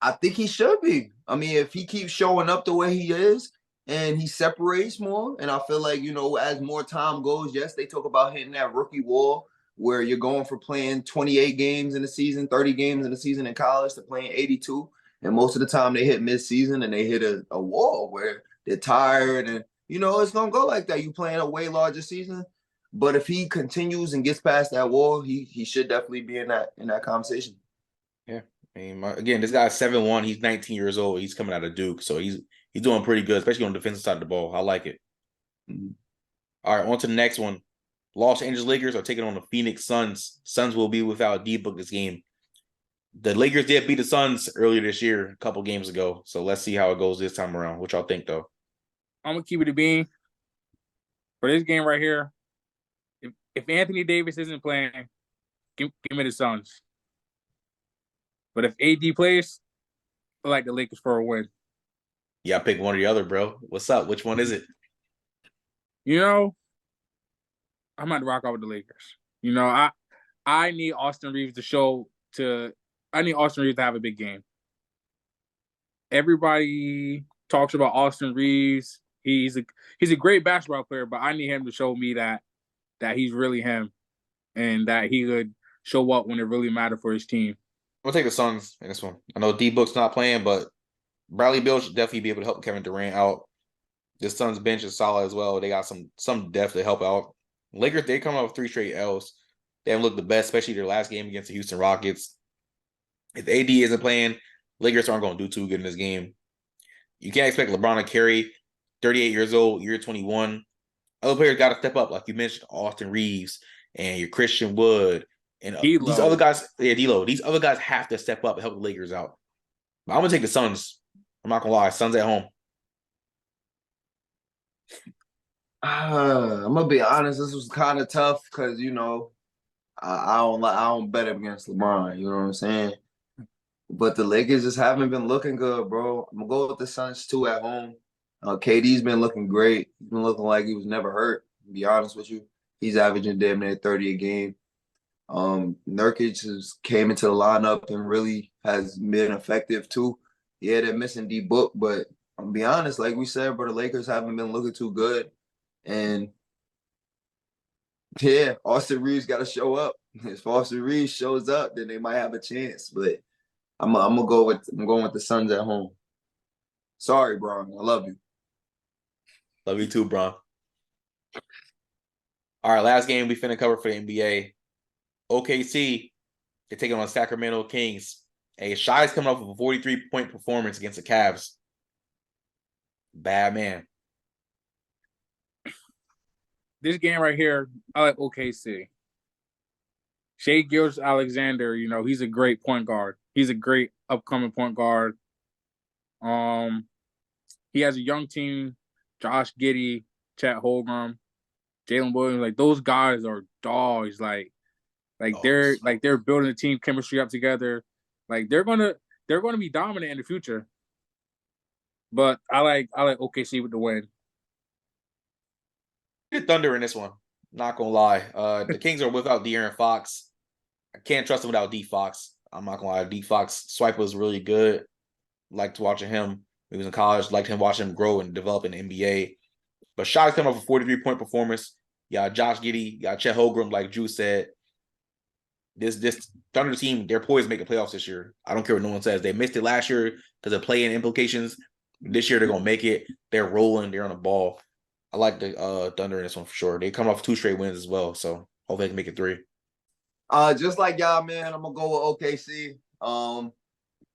I think he should be. I mean, if he keeps showing up the way he is and he separates more, and I feel like, as more time goes, yes, they talk about hitting that rookie wall where you're going for playing 28 games in the season, 30 games in the season in college to playing 82. And most of the time they hit mid-season and they hit a wall where they're tired. And, it's going to go like that. You playing a way larger season. But if he continues and gets past that wall, he should definitely be in that conversation. Yeah. I mean, again, this guy's 7'1". He's 19 years old. He's coming out of Duke. So he's doing pretty good, especially on the defensive side of the ball. I like it. Mm-hmm. All right, on to the next one. Los Angeles Lakers are taking on the Phoenix Suns. Suns will be without D-Book this game. The Lakers did beat the Suns earlier this year, a couple games ago. So let's see how it goes this time around. What y'all think, though? I'm gonna keep it a bean for this game right here. If Anthony Davis isn't playing, give me the Suns. But if AD plays, I like the Lakers for a win. Yeah, pick one or the other, bro. What's up? Which one is it? I'm about to rock out with the Lakers. I need Austin Reeves to have a big game. Everybody talks about Austin Reeves. He's a great basketball player, but I need him to show me that he's really him and that he could show up when it really mattered for his team. I'm gonna take the Suns in this one. I know D-Book's not playing, but Bradley Beal should definitely be able to help Kevin Durant out. The Suns bench is solid as well. They got some depth to help out. Lakers, they come out with 3 straight L's. They haven't looked the best, especially their last game against the Houston Rockets. If AD isn't playing, Lakers aren't going to do too good in this game. You can't expect LeBron to carry 38 years old, year 21. Other players got to step up, like you mentioned, Austin Reeves and your Christian Wood. And these other guys, D-Lo, these other guys have to step up and help the Lakers out. But I'm going to take the Suns. I'm not going to lie. Suns at home. I'm gonna be honest. This was kind of tough because I don't bet against LeBron. You know what I'm saying? But the Lakers just haven't been looking good, bro. I'm gonna go with the Suns too at home. KD's been looking great. He's been looking like he was never hurt. To be honest with you, he's averaging damn near 30 a game. Nurkic came into the lineup and really has been effective too. Yeah, they're missing D-Book, but I'm gonna be honest, like we said, bro, the Lakers haven't been looking too good. And yeah, Austin Reeves got to show up. If Austin Reeves shows up, then they might have a chance. But I'm going with the Suns at home. Sorry, Bron. I love you. Love you too, Bron. All right, last game we finna cover for the NBA. OKC, they're taking on Sacramento Kings. Hey, Shai's coming off of a 43-point performance against the Cavs. Bad man. This game right here, I like OKC. Shai Gilgeous-Alexander, he's a great point guard. He's a great upcoming point guard. He has a young team, Josh Giddey, Chet Holmgren, Jalen Williams. Like, those guys are dogs. They're building the team chemistry up together. Like, they're gonna be dominant in the future. But I like OKC with the win. Thunder in this one. Not gonna lie. The Kings are without De'Aaron Fox. I can't trust them without D Fox. I'm not gonna lie. D Fox swipe was really good. Liked watching him. He was in college. Liked him watching him grow and develop in the NBA. But Shai's coming off a 43-point performance. You got Josh Giddey, you got Chet Holmgren, like Drew said. This Thunder team, they're poised to make the playoffs this year. I don't care what no one says. They missed it last year because of play-in implications. This year they're gonna make it. They're rolling. They're on the ball. I like the Thunder in this one for sure. They come off 2 straight wins as well, so hopefully they can make it 3. Just like y'all, man, I'm gonna go with OKC.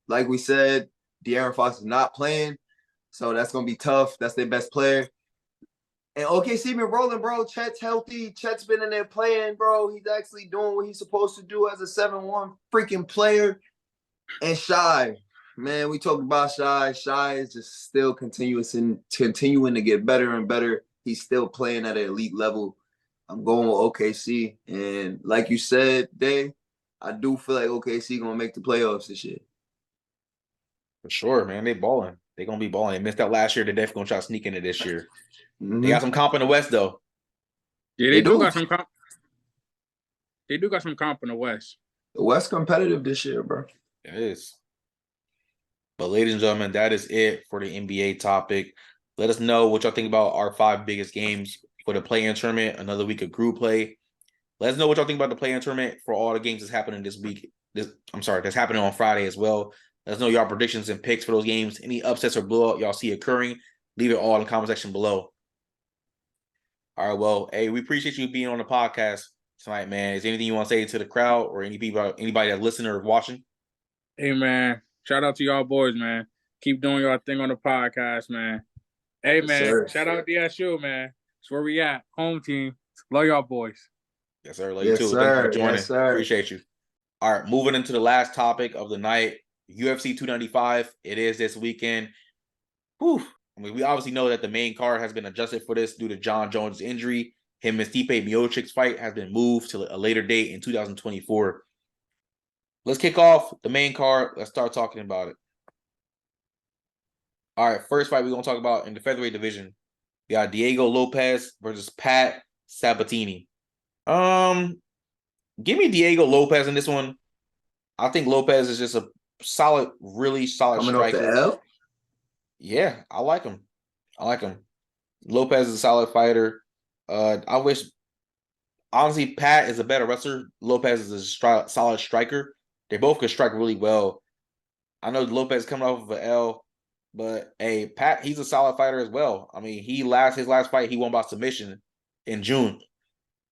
Like we said, De'Aaron Fox is not playing, so that's gonna be tough. That's their best player. And OKC been rolling, bro. Chet's healthy. Chet's been in there playing, bro. He's actually doing what he's supposed to do as a 7-1 freaking player. And Shy, man, we talked about Shy. Shy is just still continuing to get better and better. He's still playing at an elite level. I'm going with OKC. And like you said, Dave, I do feel like OKC going to make the playoffs this year. For sure, man. They balling. They going to be balling. They missed out last year. They're definitely going to try to sneak into this year. Mm-hmm. They got some comp in the West, though. Yeah, they do got some comp. They do got some comp in the West. The West competitive this year, bro. It is. But ladies and gentlemen, that is it for the NBA topic. Let us know what y'all think about our 5 biggest games for the play-in tournament. Another week of group play. Let us know what y'all think about the play-in tournament for all the games that's happening this week. That's happening on Friday as well. Let us know y'all predictions and picks for those games. Any upsets or blowout y'all see occurring, leave it all in the comment section below. All right, well, hey, we appreciate you being on the podcast tonight, man. Is there anything you want to say to the crowd or anybody that's listening or watching? Hey, man. Shout out to y'all boys, man. Keep doing your thing on the podcast, man. Hey, man. Sir. Shout out to DSU, man. That's where we at. Home team. Love y'all boys. Yes, sir. Love Yes, you too. sir. Thank you for joining. Yes, sir. Appreciate you. All right, moving into the last topic of the night, UFC 295. It is this weekend. Whew. I mean, we obviously know that the main card has been adjusted for this due to John Jones' injury. Him and Stipe Miocic's fight has been moved to a later date in 2024. Let's kick off the main card. Let's start talking about it. All right, first fight we're going to talk about in the featherweight division. We got Diego Lopez versus Pat Sabatini. Give me Diego Lopez in this one. I think Lopez is just a really solid Coming striker. off the L? Yeah, I like him. Lopez is a solid fighter. Honestly, Pat is a better wrestler. Lopez is a solid striker. They both can strike really well. I know Lopez is coming off of an L, but hey, Pat, he's a solid fighter as well. I mean, his last fight, he won by submission in June.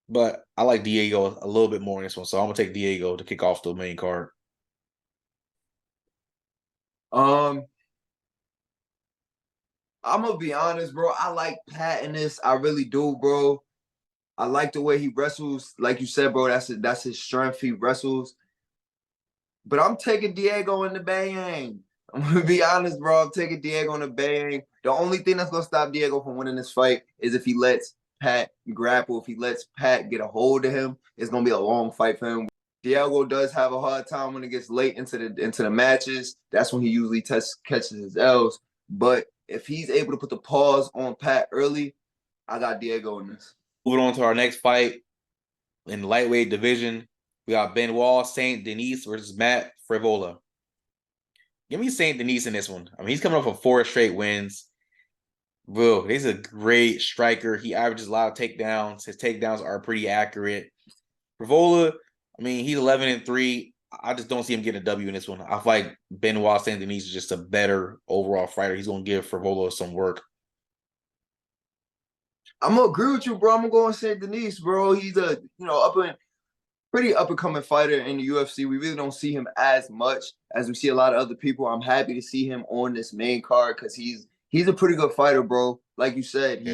But I like Diego a little bit more in this one, so I'm gonna take Diego to kick off the main card. I'm gonna be honest, bro. I like Pat in this. I really do, bro. I like the way he wrestles. Like you said, bro, that's his strength. He wrestles. But I'm taking Diego in the bang. I'm gonna be honest, bro. I'm taking Diego in the bang. The only thing that's gonna stop Diego from winning this fight is if he lets Pat grapple. If he lets Pat get a hold of him, it's gonna be a long fight for him. Diego does have a hard time when it gets late into the matches. That's when he usually catches his L's. But if he's able to put the pause on Pat early, I got Diego in this. Moving on to our next fight in the lightweight division, we got Benoit Saint Denis versus Matt Frivola. Give me Saint Denis in this one. I mean, he's coming off of 4 straight wins. Bro, he's a great striker. He averages a lot of takedowns. His takedowns are pretty accurate. Frivola, I mean, he's 11-3. I just don't see him getting a W in this one. I feel like Benoit Saint Denis is just a better overall fighter. He's going to give Frivola some work. I'm gonna agree with you, bro. I'm gonna go on Saint Denis, bro. He's a pretty up and coming fighter in the UFC. We really don't see him as much as we see a lot of other people. I'm happy to see him on this main card because he's a pretty good fighter, bro. Like you said,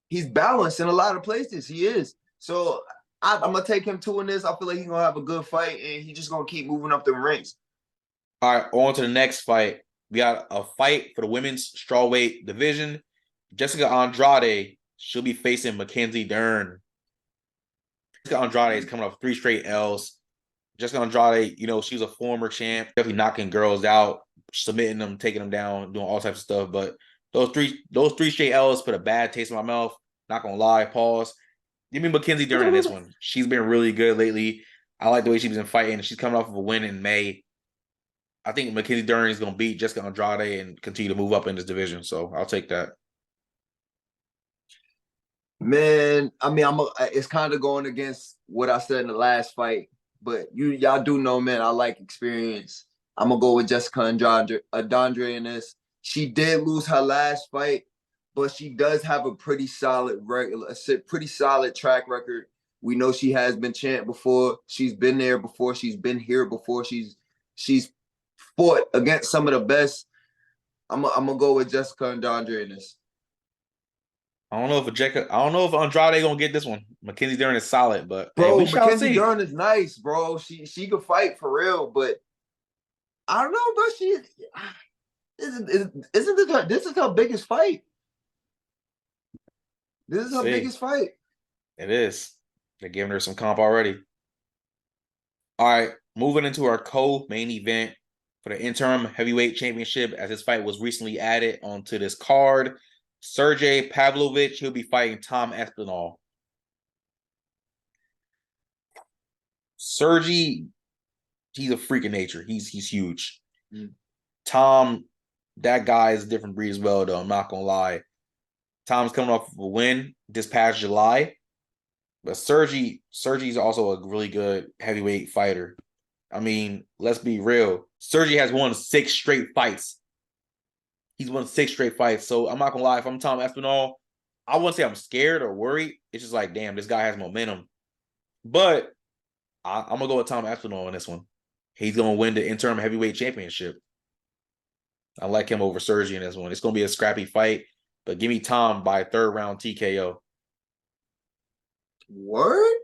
he's balanced in a lot of places. He is. So I'm gonna take him too in this. I feel like he's gonna have a good fight and he's just gonna keep moving up the ranks. All right, on to the next fight. We got a fight for the women's strawweight division. Jessica Andrade, she'll be facing Mackenzie Dern. Jessica Andrade is coming off 3 straight L's. Jessica Andrade, she was a former champ, definitely knocking girls out, submitting them, taking them down, doing all types of stuff. But those three straight L's put a bad taste in my mouth. Not gonna lie, pause. Give me Mackenzie Dern in this one. She's been really good lately. I like the way she's been fighting. She's coming off of a win in May. I think Mackenzie Dern is gonna beat Jessica Andrade and continue to move up in this division. So I'll take that. Man, I mean, it's kind of going against what I said in the last fight, but y'all do know, man, I like experience. I'm gonna go with Jessica Andrade in this. She did lose her last fight, but she does have a pretty solid track record. We know she has been champ before. She's been there before. She's been here before. She's fought against some of the best. I'm gonna go with Jessica Andrade in this. I don't know if Andrade gonna get this one. Mackenzie Dern is solid, but hey, we Bro, shall Mackenzie see. Dern is nice, bro. She could fight for real, but I don't know, bro. This is her biggest fight. This is her See, biggest fight. it is. They're giving her some comp already. All right, moving into our co-main event for the interim heavyweight championship, as this fight was recently added onto this card. Sergey Pavlovich, he'll be fighting Tom Espinal. Sergey, he's a freak of nature. He's huge. Tom, that guy is a different breed as well, though. I'm not gonna lie. Tom's coming off of a win this past July, but Sergey's also a really good heavyweight fighter. I mean, let's be real. Sergey has won 6 straight fights. He's won 6 straight fights. So I'm not gonna lie. If I'm Tom Espinal, I wouldn't say I'm scared or worried. It's just like, damn, this guy has momentum. But I'm gonna go with Tom Espinal on this one. He's gonna win the interim heavyweight championship. I like him over Sergey in this one. It's gonna be a scrappy fight, but give me Tom by 3rd round TKO. Word?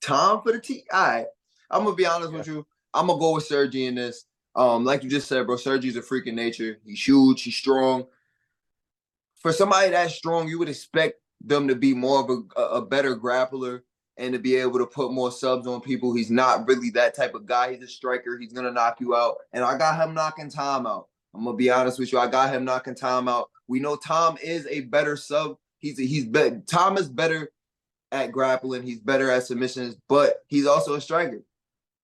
Tom for the T. All right. I'm gonna be honest with you. I'm gonna go with Sergey in this. Like you just said, bro, Sergey's a freak of nature. He's huge, he's strong. For somebody that strong, you would expect them to be more of a better grappler and to be able to put more subs on people. He's not really that type of guy. He's a striker. He's gonna knock you out. And I got him knocking Tom out. I'm gonna be honest with you. I got him knocking Tom out. We know Tom is a better sub. Tom is better at grappling. He's better at submissions, but he's also a striker.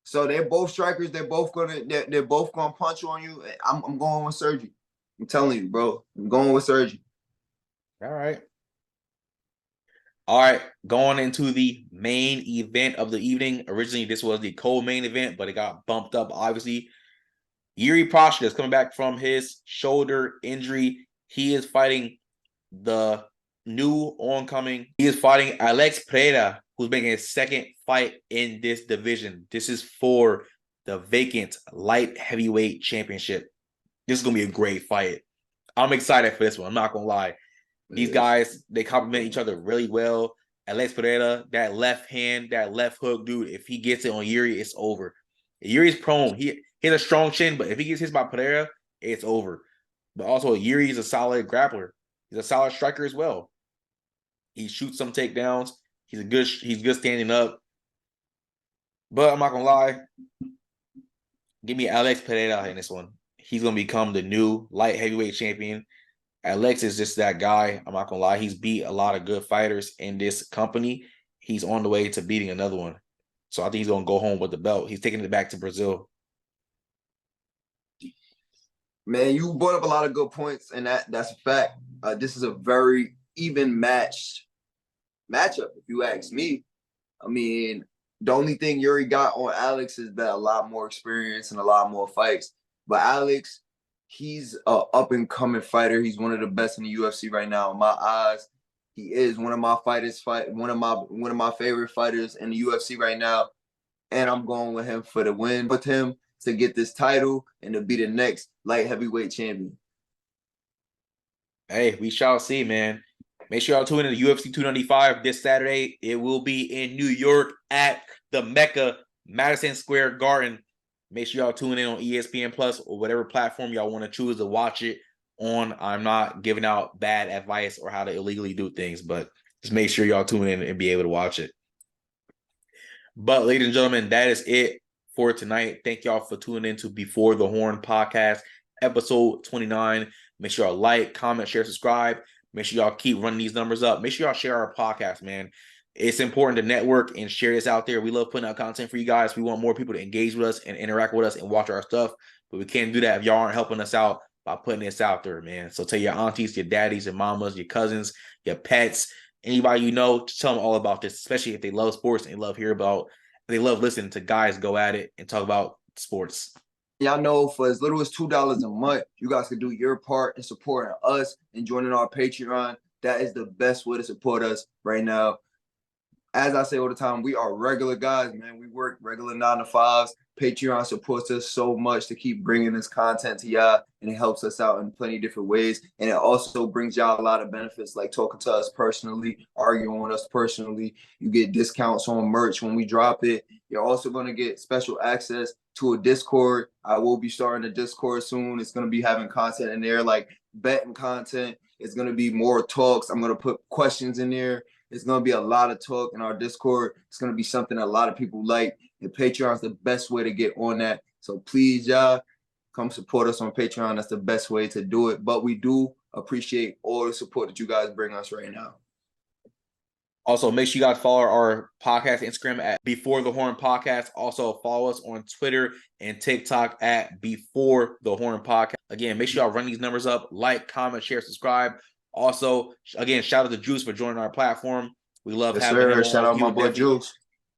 So they're both strikers. They're both gonna punch on you. I'm going with Sergey. I'm telling you, bro. I'm going with Sergey. All right. All right, going into the main event of the evening. Originally, this was the co-main event, but it got bumped up, obviously. Yuri Prochazka is coming back from his shoulder injury. He is fighting the new oncoming. He is fighting Alex Pereira, who's making his 2nd fight in this division. This is for the vacant light heavyweight championship. This is going to be a great fight. I'm excited for this one. I'm not going to lie. These guys, they complement each other really well. Alex Pereira, that left hand, that left hook, dude, if he gets it on Yuri, it's over. Yuri's prone. He has a strong chin, but if he gets hit by Pereira, it's over. But also, Yuri is a solid grappler. He's a solid striker as well. He shoots some takedowns. He's good standing up. But I'm not gonna lie. Give me Alex Pereira in this one. He's gonna become the new light heavyweight champion. Alex is just that guy. I'm not gonna lie. He's beat a lot of good fighters in this company. He's on the way to beating another one. So I think he's gonna go home with the belt. He's taking it back to Brazil. Man, you brought up a lot of good points, and that's a fact. This is a very even matchup, if you ask me. I mean, the only thing Yuri got on Alex is that a lot more experience and a lot more fights. But Alex, he's a up-and-coming fighter. He's one of the best in the UFC right now, in my eyes. He is one of my one of my favorite fighters in the UFC right now. And I'm going with him for the win, with him to get this title and to be the next light heavyweight champion. Hey, we shall see, man. Make sure y'all tune in to UFC 295 this Saturday. It will be in New York at the Mecca, Madison Square Garden. Make sure y'all tune in on ESPN Plus or whatever platform y'all want to choose to watch it on. I'm not giving out bad advice or how to illegally do things, but just make sure y'all tune in and be able to watch it. But ladies and gentlemen, that is it for tonight. Thank y'all for tuning in to Before the Horn podcast, episode 29. Make sure y'all like, comment, share, subscribe. Make sure y'all keep running these numbers up. Make sure y'all share our podcast, man. It's important to network and share this out there. We love putting out content for you guys. We want more people to engage with us and interact with us and watch our stuff. But we can't do that if y'all aren't helping us out by putting this out there, man. So tell your aunties, your daddies, your mamas, your cousins, your pets, anybody you know, just tell them all about this, especially if they love sports and they love listening to guys go at it and talk about sports. Y'all know for as little as $2 a month, you guys can do your part in supporting us and joining our Patreon. That is the best way to support us right now. As I say all the time, we are regular guys, man. We work regular 9 to 5s, Patreon supports us so much to keep bringing this content to y'all, and it helps us out in plenty of different ways. And it also brings y'all a lot of benefits, like talking to us personally, arguing with us personally. You get discounts on merch when we drop it. You're also going to get special access to a Discord. I will be starting a Discord soon. It's going to be having content in there, like betting content. It's going to be more talks. I'm going to put questions in there. It's going to be a lot of talk in our Discord. It's going to be something a lot of people like. And Patreon's the best way to get on that. So please, y'all, come support us on Patreon. That's the best way to do it. But we do appreciate all the support that you guys bring us right now. Also, make sure you guys follow our podcast Instagram at Before the Horn Podcast. Also, follow us on Twitter and TikTok at Before the Horn Podcast. Again, make sure y'all run these numbers up. Like, comment, share, subscribe. Also, again, shout out to Juice for joining our platform. We love having him on. Shout out my boy Juice.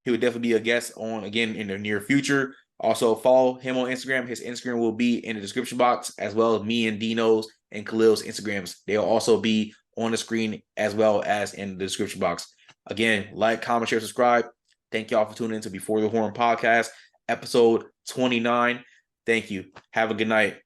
He would definitely be a guest on again in the near future. Also, follow him on Instagram. His Instagram will be in the description box, as well as me and Dino's and Khalil's Instagrams. They'll also be on the screen as well as in the description box. Again, like, comment, share, subscribe. Thank y'all for tuning in to Before the Horn Podcast, episode 29. Thank you. Have a good night.